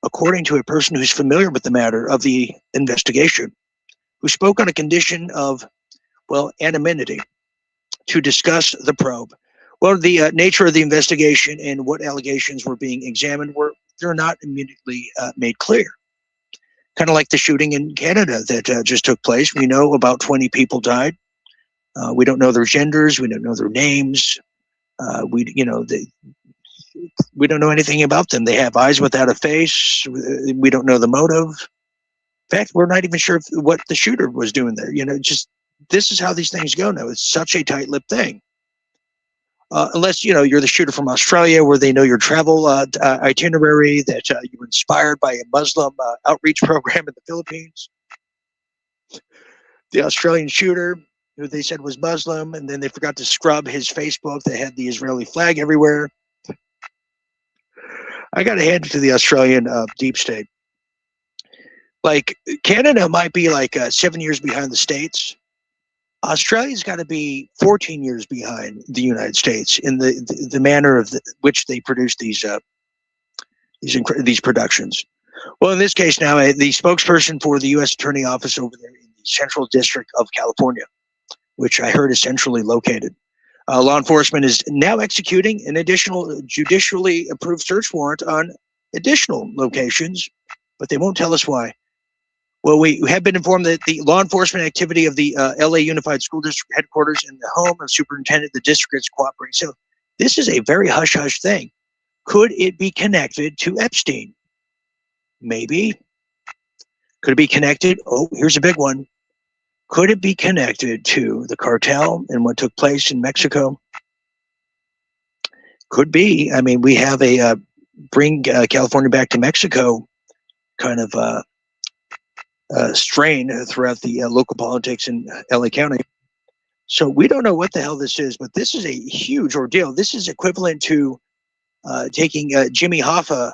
according to a person who's familiar with the matter of the investigation, who spoke on a condition of, anonymity, to discuss the probe. Well, the nature of the investigation and what allegations were being examined they're not immediately made clear. Kind of like the shooting in Canada that just took place. We know about 20 people died. We don't know their genders. We don't know their names. We don't know anything about them. They have eyes without a face. We don't know the motive. In fact, we're not even sure what the shooter was doing there. This is how these things go now. It's such a tight-lipped thing. Unless, you're the shooter from Australia, where they know your travel itinerary, that you were inspired by a Muslim outreach program in the Philippines. The Australian shooter, who they said was Muslim, and then they forgot to scrub his Facebook that had the Israeli flag everywhere. I got to hand it to the Australian deep state. Like, Canada might be like 7 years behind the States. Australia's got to be 14 years behind the United States in the manner of which they produce these productions. Well, in this case now, the spokesperson for the U.S. Attorney Office over there in the Central District of California, which I heard is centrally located, law enforcement is now executing an additional judicially approved search warrant on additional locations, but they won't tell us why. Well, we have been informed that the law enforcement activity of the LA Unified School District headquarters and the home of Superintendent, the district is cooperating. So this is a very hush-hush thing. Could it be connected to Epstein? Maybe. Could it be connected? Oh, here's a big one. Could it be connected to the cartel and what took place in Mexico? Could be. I mean, we have a bring California back to Mexico kind of strain throughout the local politics in LA County. So we don't know what the hell this is, but this is a huge ordeal. This is equivalent to taking Jimmy Hoffa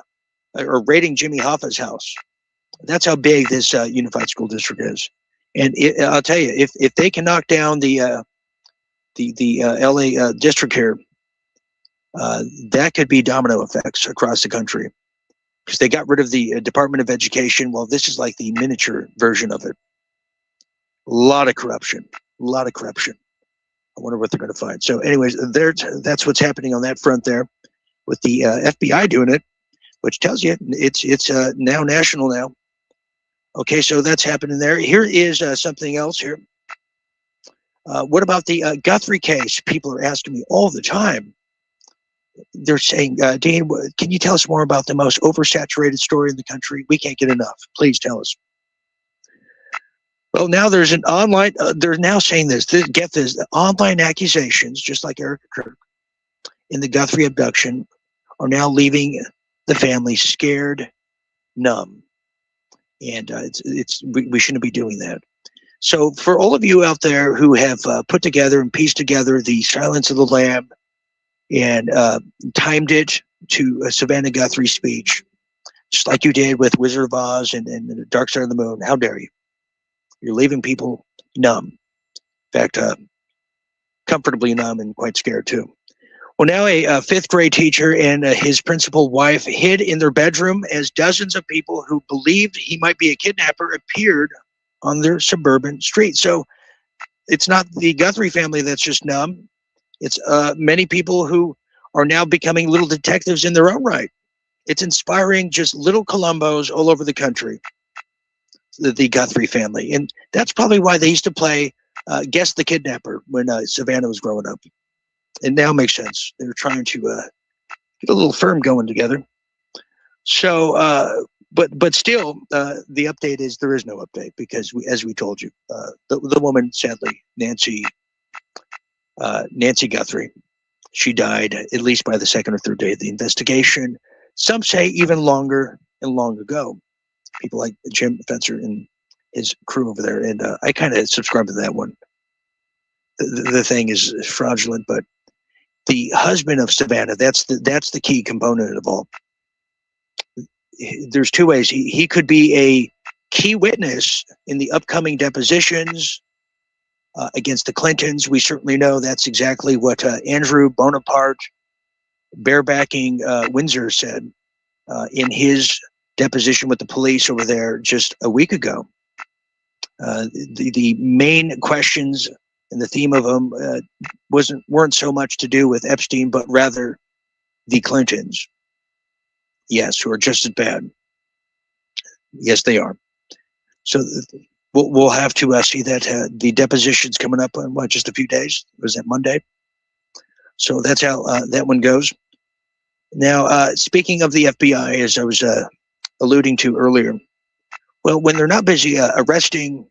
or raiding Jimmy Hoffa's house. That's how big this unified school district is. And I'll tell you, if they can knock down the LA district here, that could be domino effects across the country, because they got rid of the Department of Education. Well, this is like the miniature version of it. A lot of corruption. I wonder what they're going to find. So anyways, that's what's happening on that front there, with the FBI doing it, which tells you it's now national now. Okay, so that's happening there. Here is something else here. What about the Guthrie case? People are asking me all the time. They're saying, Dean, can you tell us more about the most oversaturated story in the country? We can't get enough. Please tell us. Well, now there's an online, they're now saying this, get this, online accusations, just like Eric Kirk, in the Guthrie abduction, are now leaving the family scared, numb. And we shouldn't be doing that. So for all of you out there who have put together and pieced together the Silence of the Lamb and timed it to Savannah Guthrie's speech, just like you did with Wizard of Oz and the Dark Side of the Moon, how dare you? You're leaving people numb. In fact, comfortably numb and quite scared too. Well, now a fifth grade teacher and his principal wife hid in their bedroom as dozens of people who believed he might be a kidnapper appeared on their suburban street. So it's not the Guthrie family that's just numb. It's many people who are now becoming little detectives in their own right. It's inspiring just little Columbos all over the country, the Guthrie family. And that's probably why they used to play Guess the Kidnapper when Savannah was growing up. It now makes sense. They're trying to get a little firm going together. So, but still, the update is there is no update, because as we told you, the woman, sadly, Nancy Guthrie, she died at least by the second or third day of the investigation. Some say even longer and long ago. People like Jim Fetzer and his crew over there, and I kind of subscribe to that one. The thing is fraudulent, but the husband of Savannah, that's the key component of all. There's two ways. He could be a key witness in the upcoming depositions against the Clintons. We certainly know that's exactly what Andrew Bonaparte, barebacking Windsor, said in his deposition with the police over there just a week ago. The main questions and the theme of them weren't so much to do with Epstein, but rather the Clintons. Yes, who are just as bad. Yes, they are. So we'll have to see that the deposition's coming up in just a few days. Was that Monday? So that's how that one goes. Now, speaking of the FBI, as I was alluding to earlier, well, when they're not busy arresting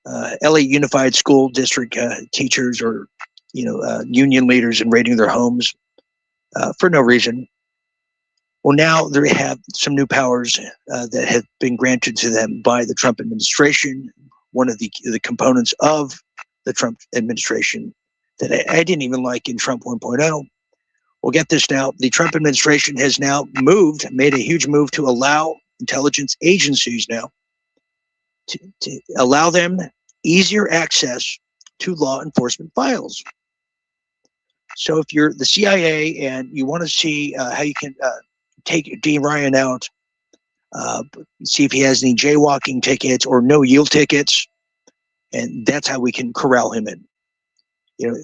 LA Unified School District teachers or union leaders and raiding their homes for no reason, well, now they have some new powers that have been granted to them by the Trump administration. One of the components of the Trump administration that I didn't even like in Trump 1.0. Well, get this now. The Trump administration has now made a huge move to allow intelligence agencies now to allow them easier access to law enforcement files. So if you're the CIA and you want to see how you can take Dean Ryan out, see if he has any jaywalking tickets or no yield tickets, and that's how we can corral him in.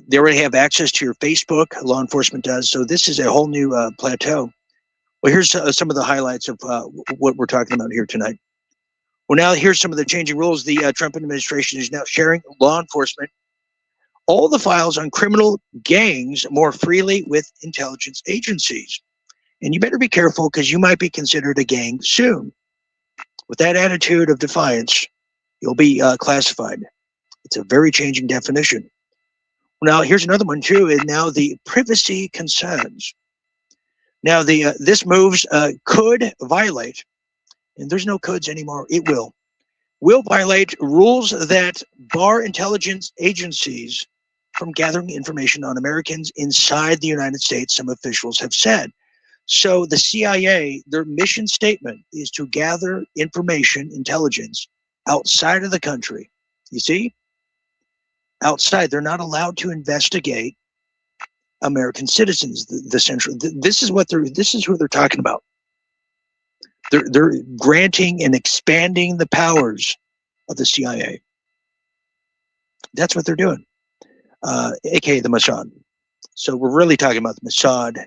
They already have access to your Facebook, law enforcement does, so this is a whole new plateau. Well, here's some of the highlights of what we're talking about here tonight. Well, now here's some of the changing rules. The Trump administration is now sharing law enforcement all the files on criminal gangs more freely with intelligence agencies. And you better be careful, because you might be considered a gang soon. With that attitude of defiance, you'll be classified. It's a very changing definition. Now, here's another one too, and now the privacy concerns. Now, this moves could violate, and there's no coulds anymore, it will will violate rules that bar intelligence agencies from gathering information on Americans inside the United States, some officials have said. So the CIA, their mission statement is to gather information, intelligence outside of the country. You see? Outside, they're not allowed to investigate American citizens. This is who they're talking about. They're granting and expanding the powers of the CIA. That's what they're doing, aka the Mossad. So we're really talking about the Mossad,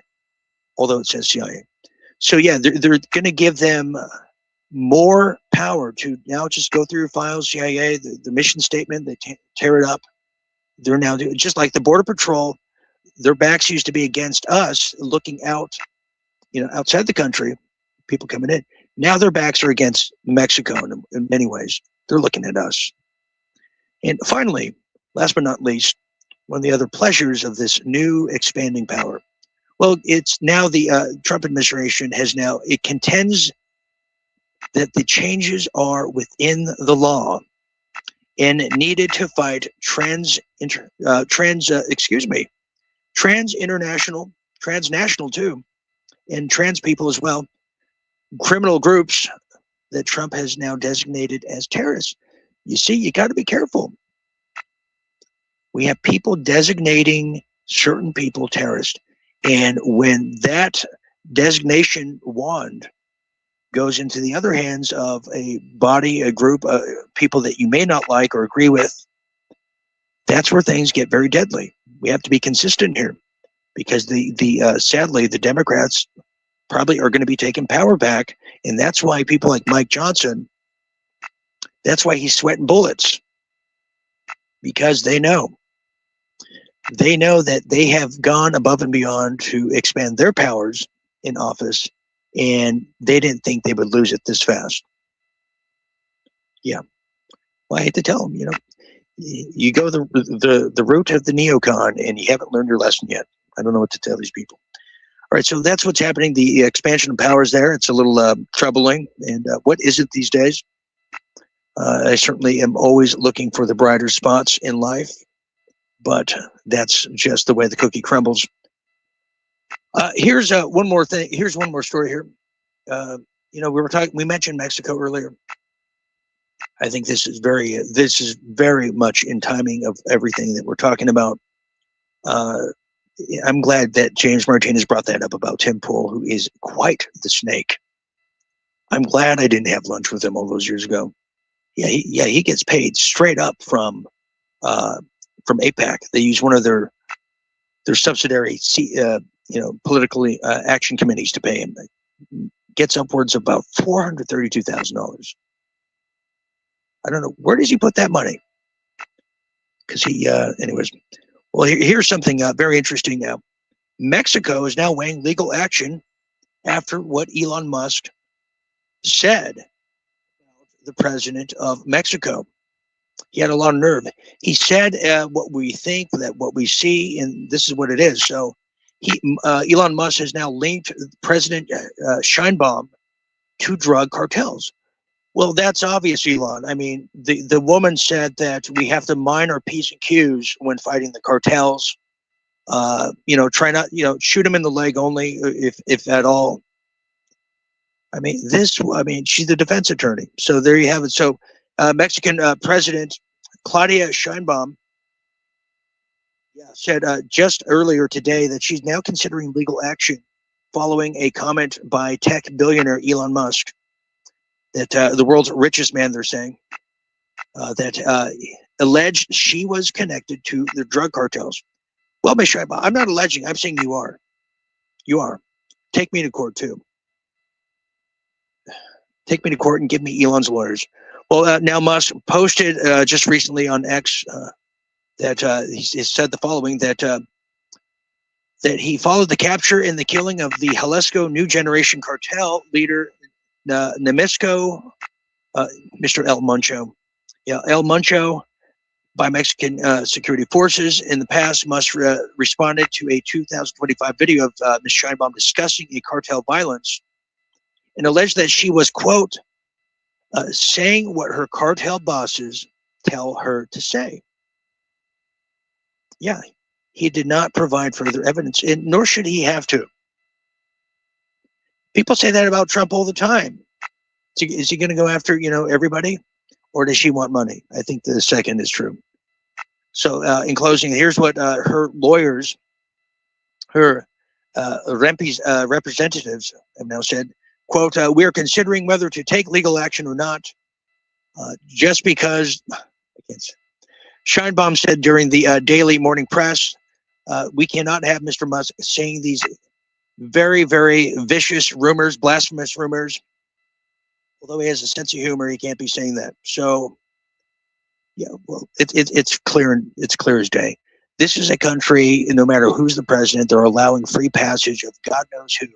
although it says CIA. So yeah, they're going to give them more power to now just go through your files, CIA, the mission statement, they tear it up. They're now doing, just like the Border Patrol, their backs used to be against us, looking out, outside the country, people coming in. Now their backs are against Mexico in many ways. They're looking at us. And finally, last but not least, one of the other pleasures of this new expanding power. Well, it's now the Trump administration it contends that the changes are within the law and needed to fight transnational too, and trans people as well, criminal groups that Trump has now designated as terrorists. You see, you got to be careful. We have people designating certain people terrorists, and when that designation wand goes into the other hands of a group of people that you may not like or agree with, that's where things get very deadly. We have to be consistent here, because sadly, the Democrats probably are going to be taking power back, and that's why people like Mike Johnson, that's why he's sweating bullets, because they know that they have gone above and beyond to expand their powers in office, and they didn't think they would lose it this fast. Yeah. Well, I hate to tell them, you go the route of the neocon, and you haven't learned your lesson yet. I don't know what to tell these people. All right, so that's what's happening. The expansion of powers there. It's a little troubling. And what is it these days? I certainly am always looking for the brighter spots in life, but that's just the way the cookie crumbles. Here's one more thing. Here's one more story here. We mentioned Mexico earlier. I think this is very much in timing of everything that we're talking about. I'm glad that James Martinez brought that up about Tim Pool, who is quite the snake. I'm glad I didn't have lunch with him all those years ago. He gets paid straight up from AIPAC. They use one of their subsidiary political action committees to pay him. Gets upwards of about $432,000. I don't know, where does he put that money? Because anyways. Well, here's something very interesting now. Mexico is now weighing legal action after what Elon Musk said about the president of Mexico. He had a lot of nerve. He said what we think, what we see, and this is what it is. So Elon Musk has now linked President Sheinbaum to drug cartels. Well, that's obvious, Elon. I mean, the woman said that we have to mind our P's and Q's when fighting the cartels. Try not, shoot them in the leg only, if at all. I mean, she's the defense attorney. So there you have it. So Mexican President Claudia Sheinbaum said just earlier today that she's now considering legal action following a comment by tech billionaire Elon Musk. That the world's richest man, they're saying, that alleged she was connected to the drug cartels. Well, Ms. Sheinbaum, I'm not alleging. I'm saying you are. You are. Take me to court, too. Take me to court and give me Elon's lawyers. Well, now Musk posted just recently on X that he said the following, that he followed the capture and the killing of the Jalisco New Generation cartel leader, Namisco, Mr. El Muncho. El Muncho, by Mexican security forces. In the past, Musk responded to a 2025 video of Ms. Sheinbaum discussing a cartel violence and alleged that she was, quote, saying what her cartel bosses tell her to say. Yeah, he did not provide further evidence, and nor should he have to. People say that about Trump all the time. Is he going to go after, everybody, or does she want money? I think the second is true. So, in closing, here's what her lawyers, her representatives have now said. Quote, we are considering whether to take legal action or not, just because, Scheinbaum said during the Daily Morning Press, we cannot have Mr. Musk saying these very, very vicious rumors, blasphemous rumors. Although he has a sense of humor, he can't be saying that. So, yeah, well, it's clear as day. This is a country, no matter who's the president, they're allowing free passage of God knows who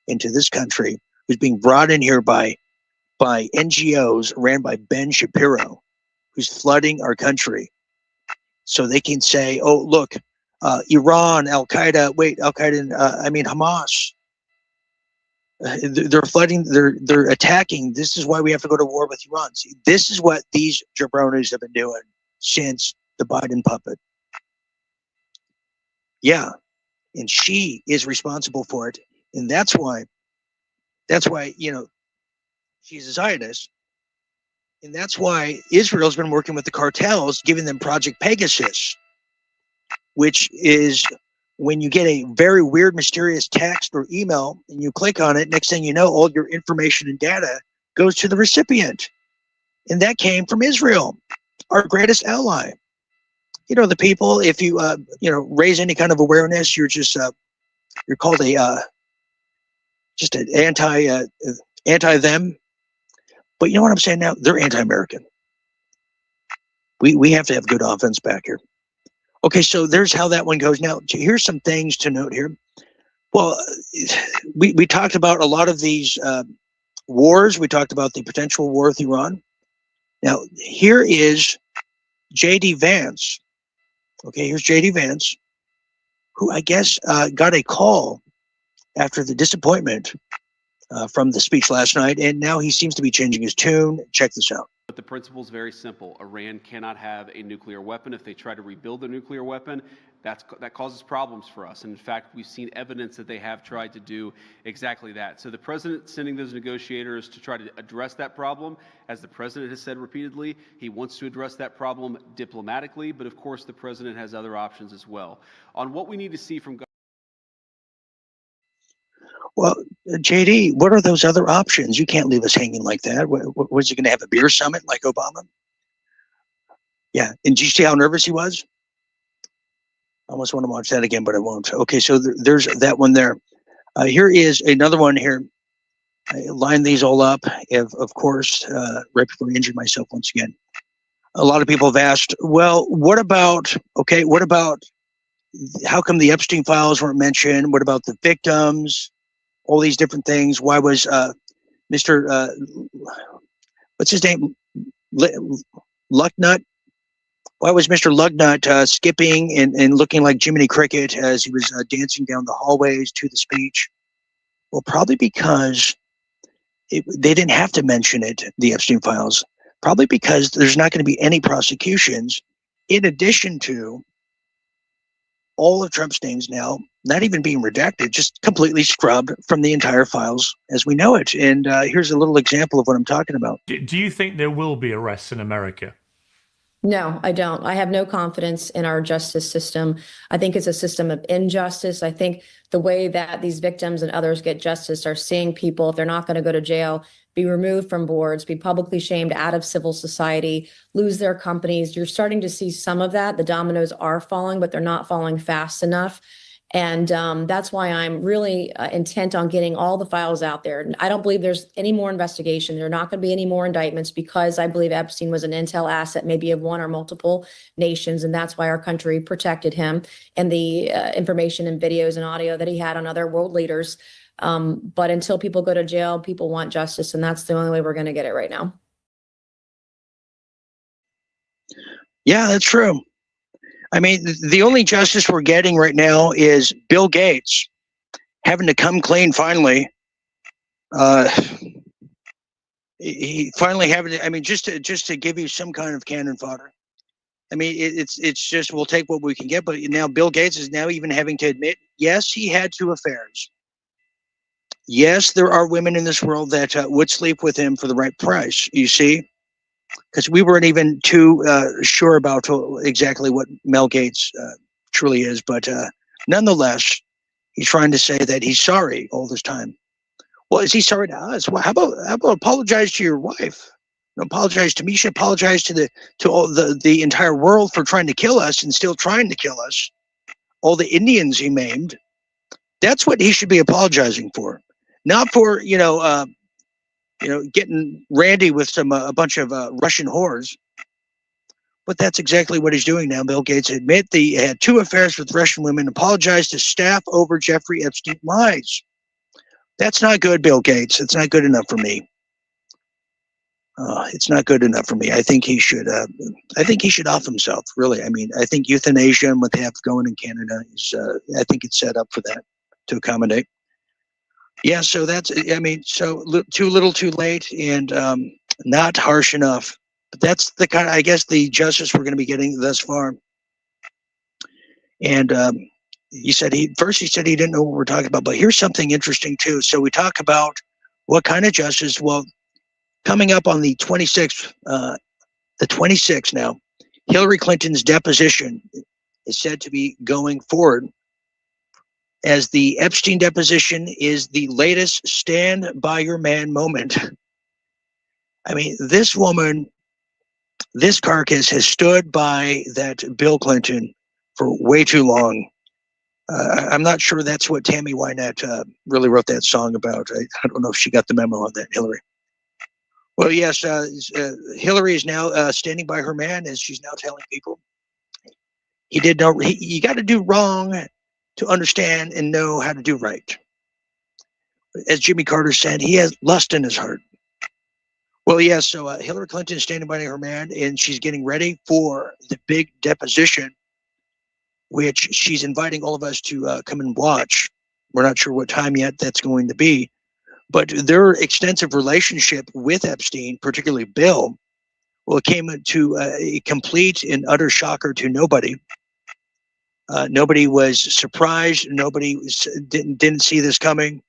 into this country, who's being brought in here by NGOs ran by Ben Shapiro, who's flooding our country. So they can say, oh, look, Iran, Al-Qaeda, Hamas. They're flooding, they're attacking. This is why we have to go to war with Iran. See, this is what these jabronis have been doing since the Biden puppet. Yeah, and she is responsible for it. And that's why, she's a Zionist. And that's why Israel's been working with the cartels, giving them Project Pegasus, which is when you get a very weird, mysterious text or email and you click on it, next thing you know, all your information and data goes to the recipient. And that came from Israel, our greatest ally. The people, if you, raise any kind of awareness, you're just, you're called just an anti-them. But you know what I'm saying now? They're anti-American. We have to have good offense back here. Okay, so there's how that one goes. Now, here's some things to note here. Well, we talked about a lot of these wars. We talked about the potential war with Iran. Now, here is J.D. Vance. Okay, here's J.D. Vance, who I guess got a call after the disappointment from the speech last night, and now he seems to be changing his tune. Check this out. But the principle is very simple. Iran cannot have a nuclear weapon. If they try to rebuild a nuclear weapon, that causes problems for us. And in fact, we've seen evidence that they have tried to do exactly that. So the president sending those negotiators to try to address that problem, as the president has said repeatedly, he wants to address that problem diplomatically, but of course the president has other options as well. On what we need to see from Well, JD, what are those other options? You can't leave us hanging like that. Was he going to have a beer summit like Obama? Yeah. And did you see how nervous he was? I almost want to watch that again, but I won't. Okay, so there's that one there. Here is another one here. I lined these all up, of course, right before I injured myself once again. A lot of people have asked, well, what about how come the Epstein files weren't mentioned? What about the victims? All these different things. Why was Mr. What's his name? Lucknut? Why was Mr. Lugnut skipping and looking like Jiminy Cricket as he was dancing down the hallways to the speech? Well, probably because they didn't have to mention it, the Epstein files. Probably because there's not going to be any prosecutions, in addition to all of Trump's names now not even being redacted, just completely scrubbed from the entire files as we know it. And here's a little example of what I'm talking about. Do you think there will be arrests in America? No, I don't. I have no confidence in our justice system. I think it's a system of injustice. I think the way that these victims and others get justice are seeing people, if they're not going to go to jail, be removed from boards, be publicly shamed out of civil society, lose their companies. You're starting to see some of that. The dominoes are falling, but they're not falling fast enough. And that's why I'm really intent on getting all the files out there. I don't believe there's any more investigation. There are not going to be any more indictments because I believe Epstein was an intel asset, maybe of one or multiple nations. And that's why our country protected him and the information and videos and audio that he had on other world leaders. But until people go to jail, people want justice. And that's the only way we're going to get it right now. Yeah, that's true. I mean, the only justice we're getting right now is Bill Gates having to come clean finally. he finally having. I mean, just to give you some kind of cannon fodder. I mean, it's just we'll take what we can get. But now Bill Gates is now even having to admit, yes, he had 2 affairs. Yes, there are women in this world that would sleep with him for the right price. You see, because we weren't even too sure about exactly what Mel Gates truly is. But nonetheless, he's trying to say that he's sorry all this time. Well, is he sorry to us? Well, how about apologize to your wife? Apologize to me. You should apologize to all the entire world for trying to kill us and still trying to kill us. All the Indians he maimed. That's what he should be apologizing for, not for getting randy with a bunch of Russian whores. But that's exactly what he's doing now. Bill Gates admit he had 2 affairs with Russian women. Apologized to staff over Jeffrey Epstein lies. That's not good, Bill Gates. It's not good enough for me. It's not good enough for me. I think he should. I think he should off himself. Really. I mean, I think euthanasia and what they have going in Canada is. I think it's set up for that to accommodate. Yeah. So that's. I mean, so too little, too late, and not harsh enough. But that's the kind. I guess the justice we're going to be getting thus far. And he said he didn't know what we're talking about. But here's something interesting too. So we talk about what kind of justice. Well, coming up on the 26th, now, Hillary Clinton's deposition is said to be going forward, as the Epstein deposition is the latest stand by your man moment. I mean, this woman, this carcass has stood by that Bill Clinton for way too long. I'm not sure that's what Tammy Wynette really wrote that song about. I don't know if she got the memo on that, Hillary. Well, yes, Hillary is now standing by her man, as she's now telling people he did no. You got to do wrong to understand and know how to do right. As Jimmy Carter said, he has lust in his heart. Well, yes, so Hillary Clinton is standing by her man, and she's getting ready for the big deposition, which she's inviting all of us to come and watch. We're not sure what time yet that's going to be. But their extensive relationship with Epstein, particularly Bill, well, it came to a complete and utter shocker to nobody. Nobody was surprised. Nobody didn't see this coming.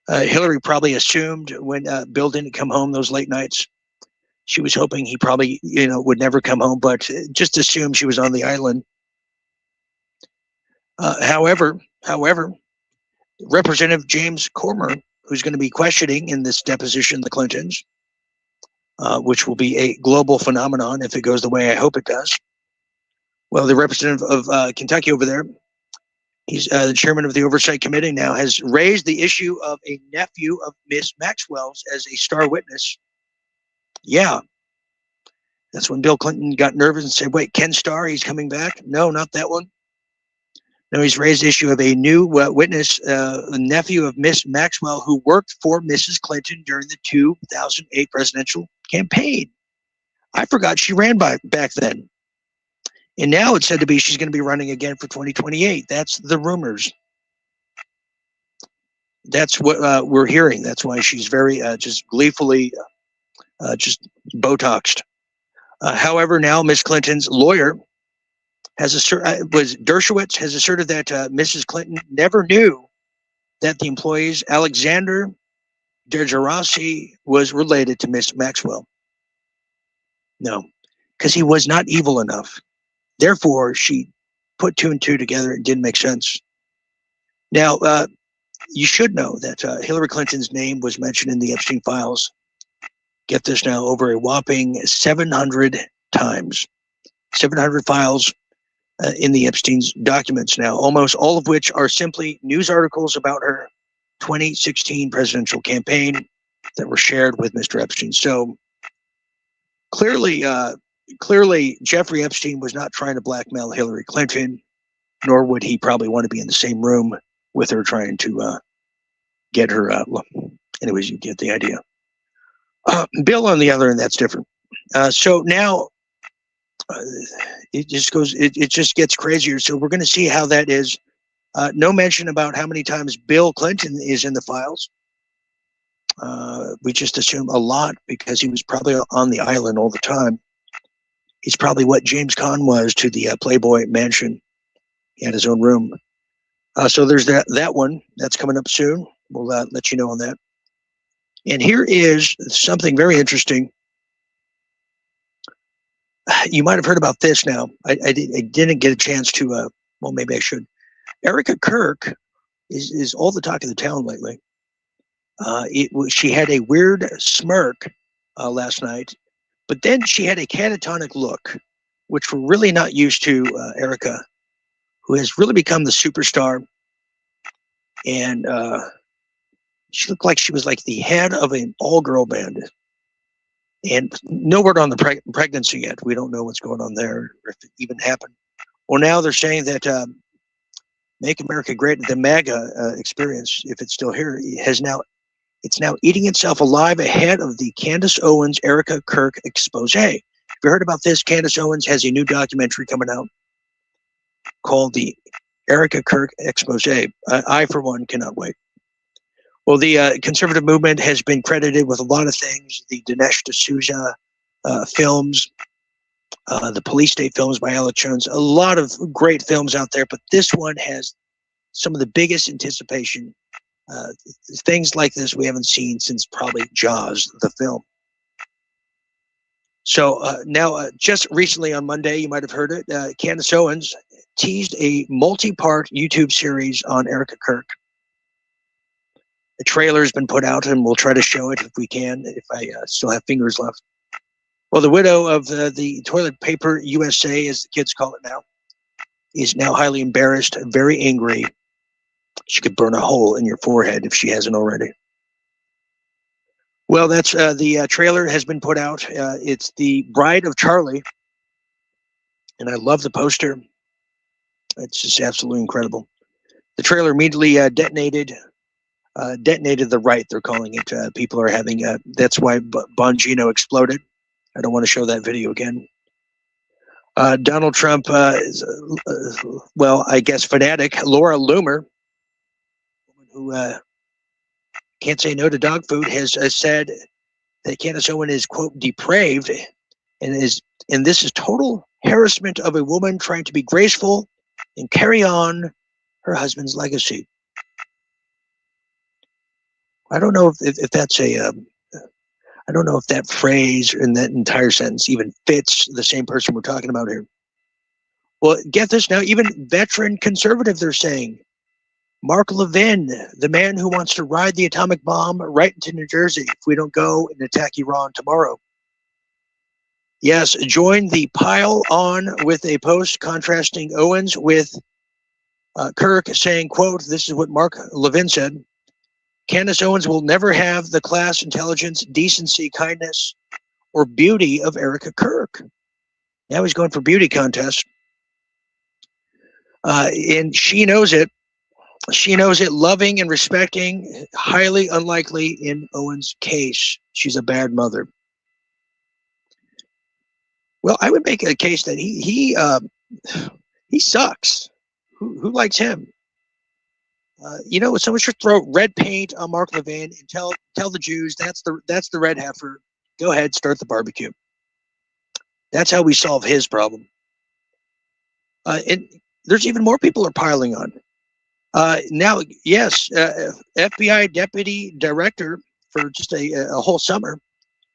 Hillary probably assumed when Bill didn't come home those late nights, she was hoping he probably would never come home, but just assumed she was on the island. However, Representative James Comer, who's going to be questioning in this deposition the Clintons, which will be a global phenomenon if it goes the way I hope it does. Well, the representative of Kentucky over there, he's the chairman of the Oversight Committee now, has raised the issue of a nephew of Miss Maxwell's as a star witness. Yeah. That's when Bill Clinton got nervous and said, wait, Ken Starr, he's coming back? No, not that one. No, he's raised the issue of a new witness, a nephew of Miss Maxwell, who worked for Mrs. Clinton during the 2008 presidential campaign. I forgot she ran back then. And now it's said to be she's going to be running again for 2028. That's the rumors. That's what we're hearing. That's why she's very just gleefully just Botoxed. However, now Miss Clinton's lawyer has Dershowitz has asserted that Mrs. Clinton never knew that the employees Alexander Derjarasi was related to Miss Maxwell. No, because he was not evil enough. Therefore, she put 2 and 2 together. It didn't make sense. Now, you should know that Hillary Clinton's name was mentioned in the Epstein files. Get this now, over a whopping 700 times. 700 files in the Epstein's documents now, almost all of which are simply news articles about her 2016 presidential campaign that were shared with Mr. Epstein. So clearly Jeffrey Epstein was not trying to blackmail Hillary Clinton, nor would he probably want to be in the same room with her trying to get her. Anyways, you get the idea. Bill, on the other end, that's different. So now it just gets crazier. So we're going to see how that is. No mention about how many times Bill Clinton is in the files. We just assume a lot because he was probably on the island all the time. He's probably what James Caan was to the Playboy Mansion. He had his own room. So there's that one that's coming up soon. We'll let you know on that. And here is something very interesting. You might have heard about this now. I didn't get a chance to, well, maybe I should. Erica Kirk is all the talk of the town lately. She had a weird smirk last night, but then she had a catatonic look, which we're really not used to Erica, who has really become the superstar. And she looked like she was like the head of an all-girl band. And no word on the pregnancy yet. We don't know what's going on there, or if it even happened. Well, now they're saying that Make America Great, the MAGA experience, if it's still here, it's now eating itself alive ahead of the Candace Owens, Erica Kirk expose. Have you heard about this? Candace Owens has a new documentary coming out called the Erica Kirk expose. I, for one, cannot wait. Well, the conservative movement has been credited with a lot of things. The Dinesh D'Souza films, the Police State films by Alex Jones, a lot of great films out there, but this one has some of the biggest anticipation. Things like this we haven't seen since probably Jaws, the film. So now, just recently on Monday, you might have heard it, Candace Owens teased a multi-part YouTube series on Erica Kirk. The trailer has been put out, and we'll try to show it if we can, if I still have fingers left. Well, the widow of the Toilet Paper USA, as the kids call it now, is now highly embarrassed, very angry. She could burn a hole in your forehead if she hasn't already. Well, that's the trailer has been put out. It's The Bride of Charlie, and I love the poster. It's just absolutely incredible. The trailer immediately detonated the right, they're calling it. People are having, that's why Bongino exploded. I don't want to show that video again. Donald Trump, is, well, I guess fanatic, Laura Loomer, who can't say no to dog food, has said that Candace Owens is, quote, depraved, and this is total harassment of a woman trying to be graceful and carry on her husband's legacy. I don't know if that's I don't know if that phrase in that entire sentence even fits the same person we're talking about here. Well, get this now, even veteran conservative, they're saying, Mark Levin, the man who wants to ride the atomic bomb right into New Jersey if we don't go and attack Iran tomorrow. Yes, join the pile on with a post contrasting Owens with Kirk, saying, quote, this is what Mark Levin said, Candace Owens will never have the class, intelligence, decency, kindness, or beauty of Erica Kirk. Now he's going for beauty contest. And she knows it. She knows it, loving and respecting, highly unlikely in Owens' case. She's a bad mother. Well, I would make a case that he sucks. Who likes him? You know, someone should throw red paint on Mark Levin and tell the Jews that's the red heifer. Go ahead, start the barbecue. That's how we solve his problem. And there's even more people are piling on. Now, yes, FBI deputy director for just a whole summer.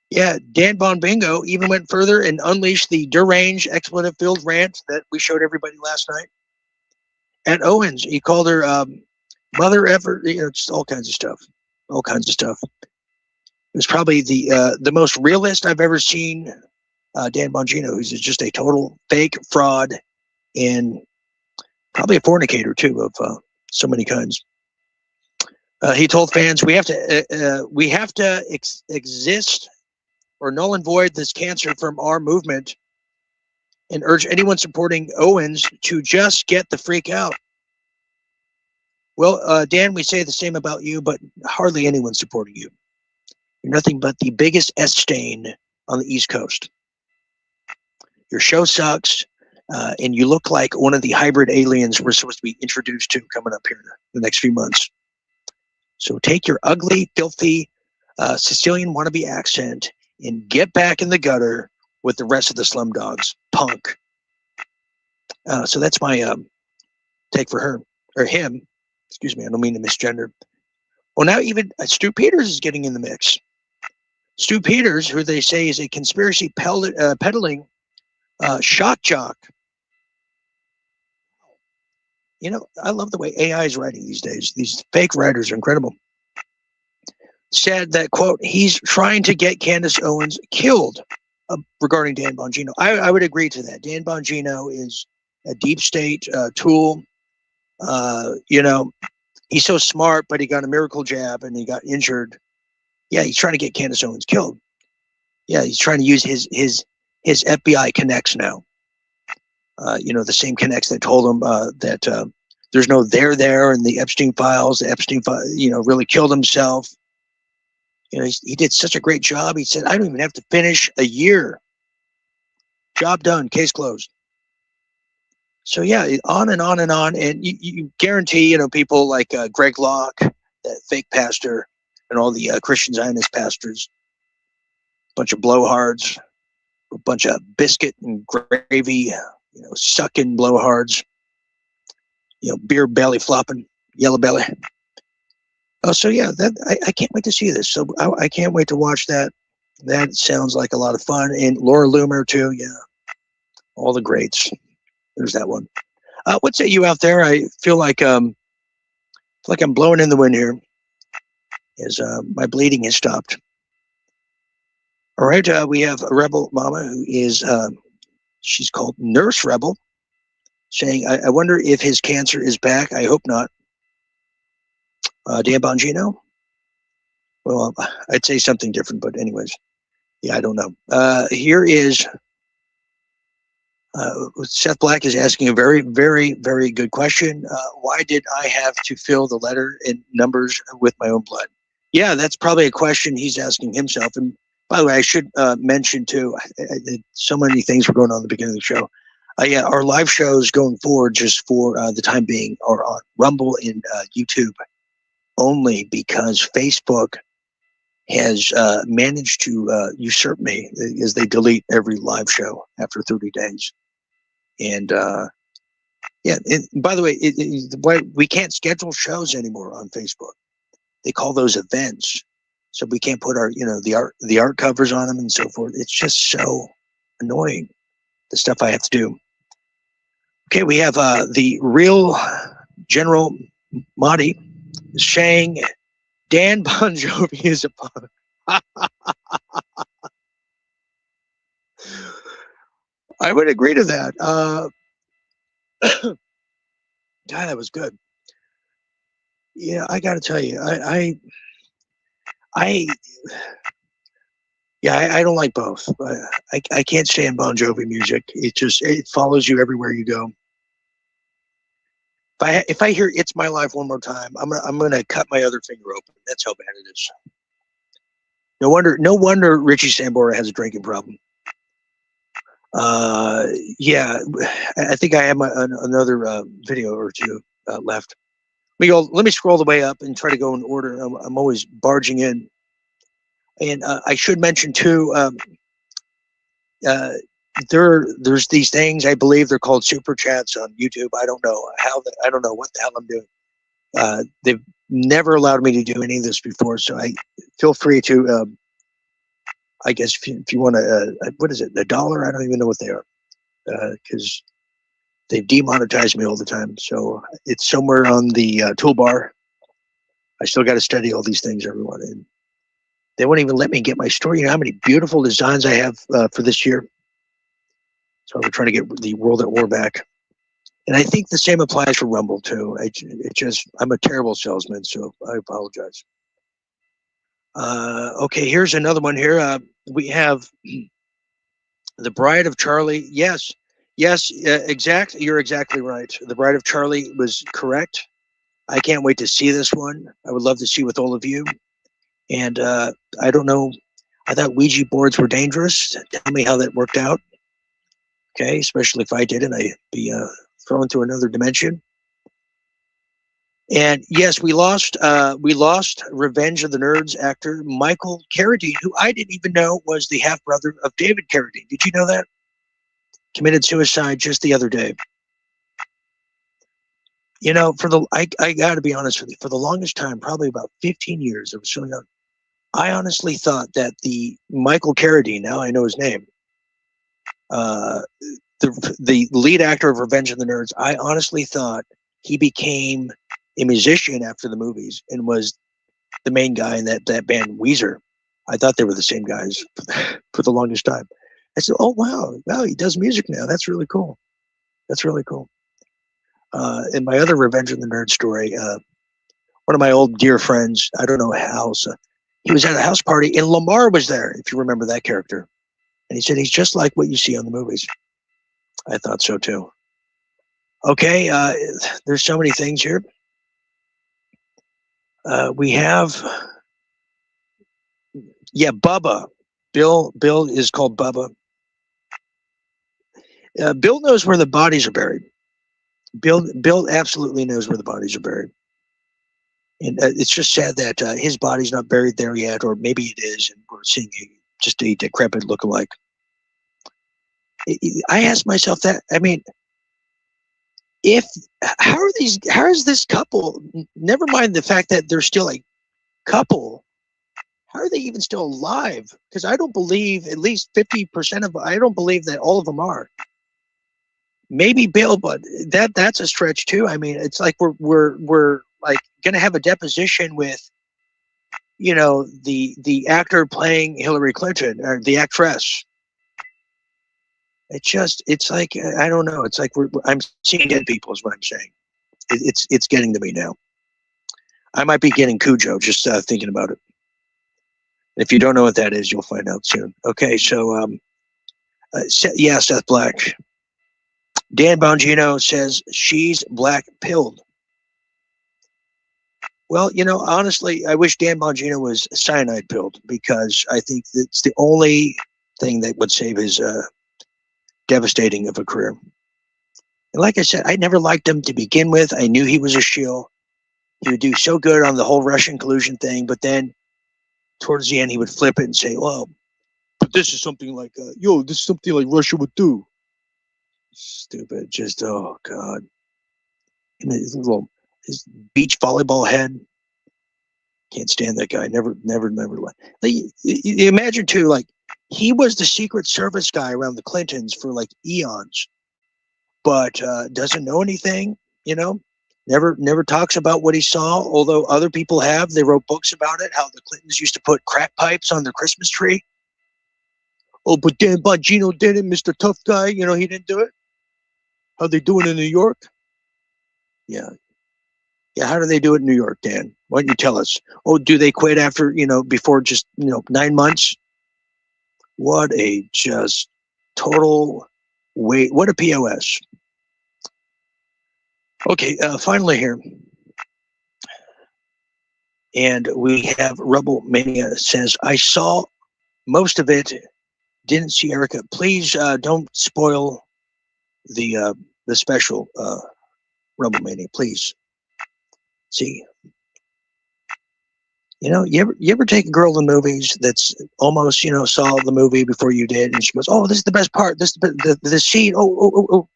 Yeah, Dan Bonbingo even went further and unleashed the deranged expletive-filled rant that we showed everybody last night. At Owens, he called her mother effer, you know, just all kinds of stuff. All kinds of stuff. It was probably the most realist I've ever seen. Dan Bongino, who's just a total fake fraud and probably a fornicator too of so many kinds. He told fans, we have to exist or null and void this cancer from our movement, and urge anyone supporting Owens to just get the freak out. Well, Dan, we say the same about you, but hardly anyone supporting you. You're nothing but the biggest S stain on the East Coast. Your show sucks, and you look like one of the hybrid aliens we're supposed to be introduced to coming up here in the next few months. So take your ugly, filthy, Sicilian wannabe accent and get back in the gutter with the rest of the slum dogs, punk. So that's my take for her, or him. Excuse me, I don't mean to misgender. Well, now even Stu Peters is getting in the mix. Stu Peters, who they say is a conspiracy peddling shock jock. You know, I love the way AI is writing these days. These fake writers are incredible. Said that, quote, he's trying to get Candace Owens killed regarding Dan Bongino. I would agree to that. Dan Bongino is a deep state tool. You know, he's so smart, but he got a miracle jab and he got injured. Yeah, he's trying to get Candace Owens killed. Yeah, he's trying to use his FBI connects now. You know, the same connects that told him that there's no there in the Epstein files. The Epstein you know, really killed himself. You know, he did such a great job. He said, I don't even have to finish a year. Job done, case closed. So yeah, on and on and on. And you guarantee, you know, people like Greg Locke, that fake pastor, and all the Christian Zionist pastors, a bunch of blowhards, a bunch of biscuit and gravy, you know, sucking blowhards, you know, beer belly flopping, yellow belly. Oh, so yeah, I can't wait to see this. So I can't wait to watch that. That sounds like a lot of fun. And Laura Loomer too. Yeah, all the greats. There's that one. What say you out there? I feel like I'm blowing in the wind here. As my bleeding has stopped. All right, we have a Rebel Mama who is she's called Nurse Rebel, saying, I wonder if his cancer is back. I hope not. Dan Bongino? Well, I'd say something different, but anyways, yeah, I don't know. Here is Seth Black is asking a very, very, very good question. Why did I have to fill the letter and numbers with my own blood? Yeah, that's probably a question he's asking himself. And by the way, I should mention too, so many things were going on at the beginning of the show. Yeah, our live shows going forward, just for the time being, are on Rumble and YouTube only, because Facebook has managed to usurp me, as they delete every live show after 30 days. And yeah, by the way, we can't schedule shows anymore on Facebook. They call those events, so we can't put our, you know, the art covers on them and so forth. It's just so annoying, the stuff I have to do. Okay, we have the real General Mahdi saying Dan Bon Jovi is a punk. I would agree to that. God, that was good. Yeah, I got to tell you, I don't like both. I can't stand Bon Jovi music. It follows you everywhere you go. If I hear "It's My Life" one more time, I'm gonna cut my other finger open. That's how bad it is. No wonder Richie Sambora has a drinking problem. Yeah, I think I have another video or two left. Let me scroll the way up and try to go in order. I'm always barging in. And I should mention too, there's these things, I believe they're called super chats on YouTube. I don't know I don't know what the hell I'm doing. They've never allowed me to do any of this before, so I feel free to. I guess if you want to, what is it? $1? I don't even know what they are, because they've demonetized me all the time. So it's somewhere on the toolbar. I still got to study all these things, everyone. And they won't even let me get my story. You know how many beautiful designs I have for this year? So we're trying to get the World at War back. And I think the same applies for Rumble too. I'm a terrible salesman, so I apologize. Okay, here's another one here. We have The Bride of Charlie. Yes, exactly. You're exactly right. The Bride of Charlie was correct. I can't wait to see this one. I would love to see with all of you. And I don't know. I thought Ouija boards were dangerous. Tell me how that worked out. Okay, especially if I did it, I'd be thrown to another dimension. And yes, we lost Revenge of the Nerds actor Michael Carradine, who I didn't even know was the half brother of David Carradine. Did you know that? Committed suicide just the other day. You know, I got to be honest with you, for the longest time, probably about 15 years, I was so young. I honestly thought that the Michael Carradine, now I know his name, the lead actor of Revenge of the Nerds, I honestly thought he became a musician after the movies and was the main guy in that band Weezer. I thought they were the same guys for the longest time. I said, "Oh wow, he does music now. That's really cool. That's really cool." And my other Revenge of the Nerds story, one of my old dear friends, I don't know how, he was at a house party and Lamar was there, if you remember that character. And he said, he's just like what you see on the movies. I thought so too. Okay, there's so many things here. We have, Bubba. Bill is called Bubba. Bill knows where the bodies are buried. Bill absolutely knows where the bodies are buried. And it's just sad that his body's not buried there yet, or maybe it is, and we're seeing just a decrepit lookalike. I ask myself that. I mean, how is this couple? Never mind the fact that they're still a couple. How are they even still alive? Because I don't believe at least 50% of. I don't believe that all of them are. Maybe Bill, but that's a stretch too. I mean, it's like we're like gonna have a deposition with, you know, the actor playing Hillary Clinton or the actress. It's like I don't know. It's like I'm seeing dead people is what I'm saying. It's getting to me now. I might be getting Cujo just thinking about it. If you don't know what that is, you'll find out soon. Okay, so Seth Black. Dan Bongino says she's black-pilled. Well, you know, honestly, I wish Dan Bongino was cyanide-pilled because I think that's the only thing that would save his devastating of a career. And like I said, I never liked him to begin with. I knew he was a shill. He would do so good on the whole Russian collusion thing, but then towards the end, he would flip it and say, well, but this is something like, this is something like Russia would do. Stupid. Just, oh, God. And his beach volleyball head. Can't stand that guy. Never. Like, you imagine, too, like, he was the Secret Service guy around the Clintons for, like, eons. But doesn't know anything, you know? Never talks about what he saw, although other people have. They wrote books about it, how the Clintons used to put crack pipes on their Christmas tree. Oh, but Dan Bongino did it, Mr. Tough Guy. You know, he didn't do it. How they do it in New York? Yeah. Yeah, how do they do it in New York, Dan? Why don't you tell us? Oh, do they quit after, before just, 9 months? What a just total wait. What a POS. Okay, finally here. And we have Rebel Mania says, I saw most of it, didn't see Erica. Please don't spoil the special Rebel Mania, please. See, you ever take a girl to movies that's almost, saw the movie before you did, and she goes, oh, this is the best part. This is the scene. Oh.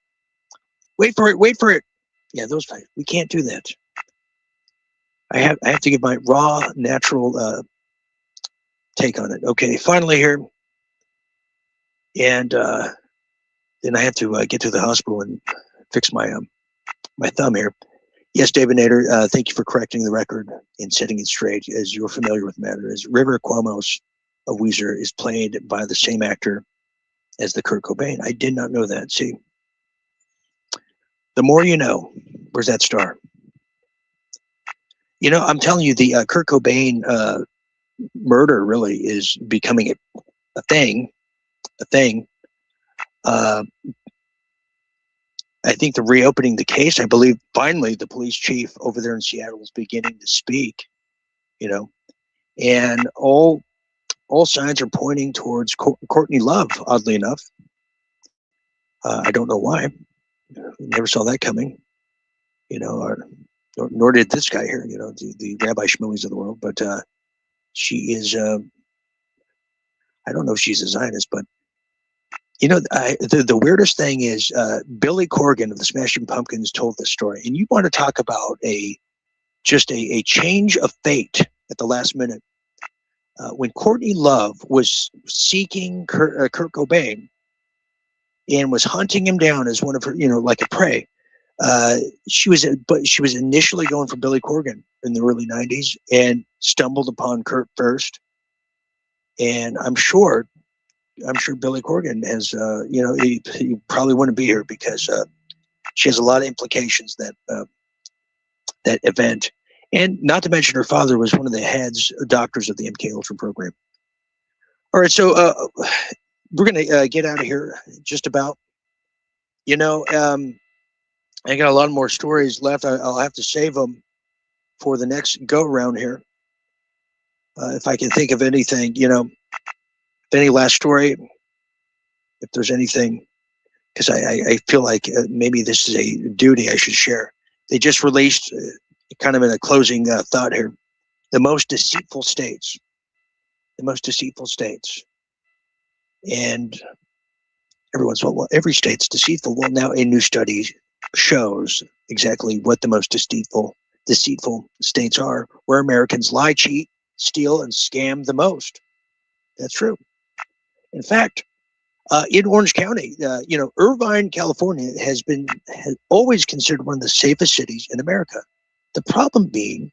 Wait for it. Yeah, we can't do that. I have to give my raw, natural take on it. Okay, finally here. And then I have to get to the hospital and fix my thumb here. Yes, David Nader, thank you for correcting the record and setting it straight. As you're familiar with the matter, as River Cuomo's of Weezer is played by the same actor as the Kurt Cobain. I did not know that. See, the more you know. Where's that star? I'm telling you, the Kurt Cobain murder really is becoming a thing. I think the reopening the case, I believe finally the police chief over there in Seattle is beginning to speak, and all signs are pointing towards Courtney Love, oddly enough. I don't know why. Never saw that coming, nor did this guy here, the Rabbi Shmuley's of the world. But she is, I don't know if she's a Zionist, but the weirdest thing is Billy Corgan of the Smashing Pumpkins told this story. And you want to talk about a change of fate at the last minute. When Courtney Love was seeking Kurt Cobain and was hunting him down as one of her, like a prey, she was initially going for Billy Corgan in the early 90s and stumbled upon Kurt first. And I'm sure Billy Corgan has, he probably wouldn't be here because she has a lot of implications that event. And not to mention her father was one of the doctors of the MK Ultra program. All right, so we're going to get out of here just about. I got a lot more stories left. I'll have to save them for the next go around here. If I can think of anything, any last story, if there's anything, because I feel like maybe this is a duty I should share. They just released, kind of in a closing thought here, the most deceitful states. And everyone's, well, every state's deceitful. Well, now a new study shows exactly what the most deceitful states are, where Americans lie, cheat, steal, and scam the most. That's true. In fact, in Orange County, Irvine, California has always considered one of the safest cities in America. The problem being,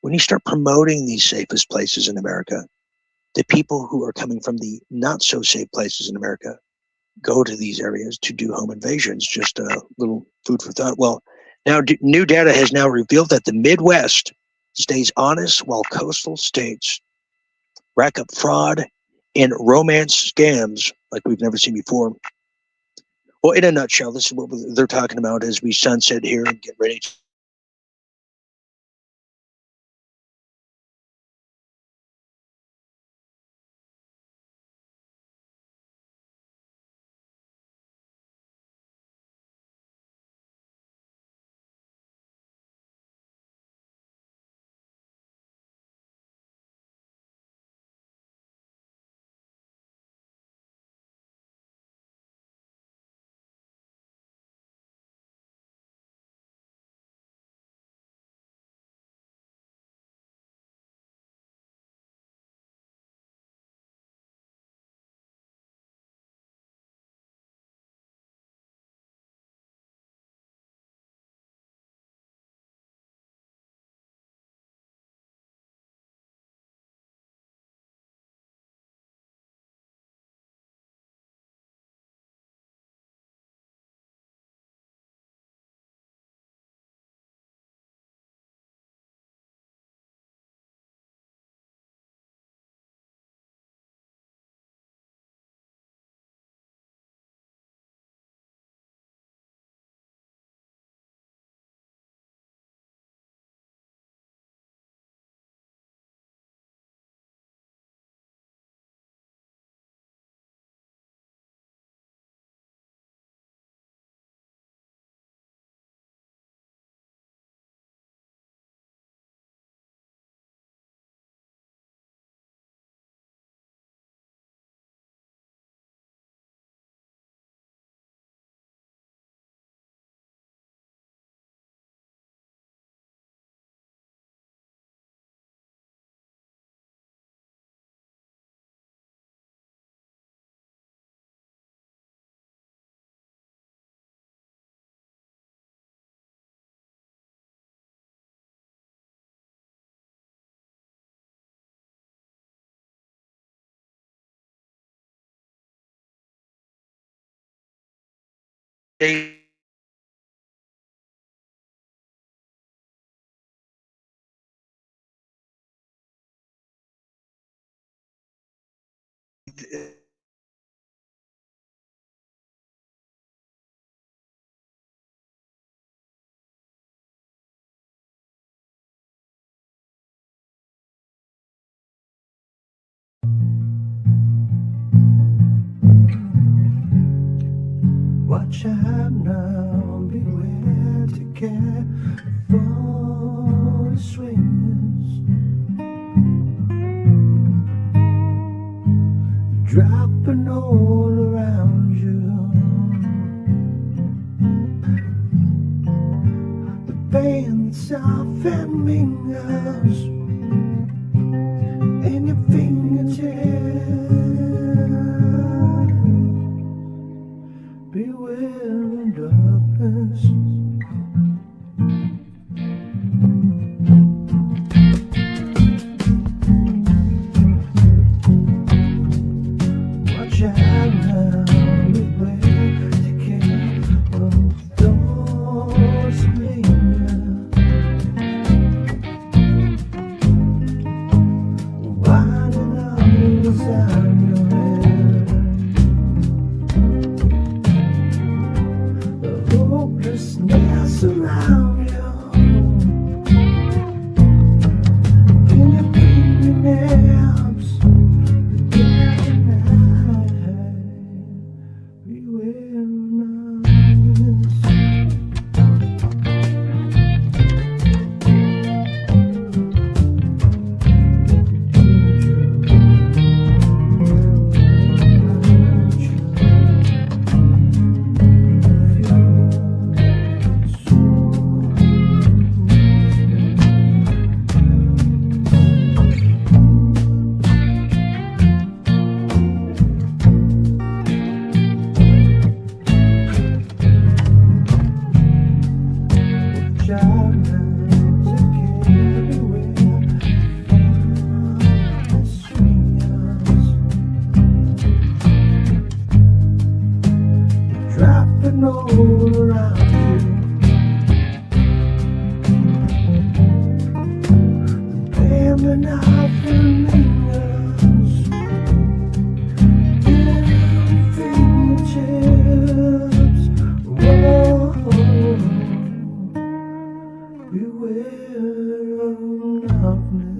when you start promoting these safest places in America, the people who are coming from the not so safe places in America go to these areas to do home invasions. Just a little food for thought. Well, now new data has now revealed that the Midwest stays honest while coastal states rack up fraud and romance scams like we've never seen before. Well, in a nutshell, this is what they're talking about as we sunset here and get ready to Watch out now, beware to care for swingers, dropping all around you. The pain soft fingers in your fingertips, beware of darkness. Watch out now, beware, take care of those linger. Winding up inside your head, the hopelessness around you. In your fingernails, beware dropping all around you. Bending out the fingers in fingertips. Whoa, beware of darkness.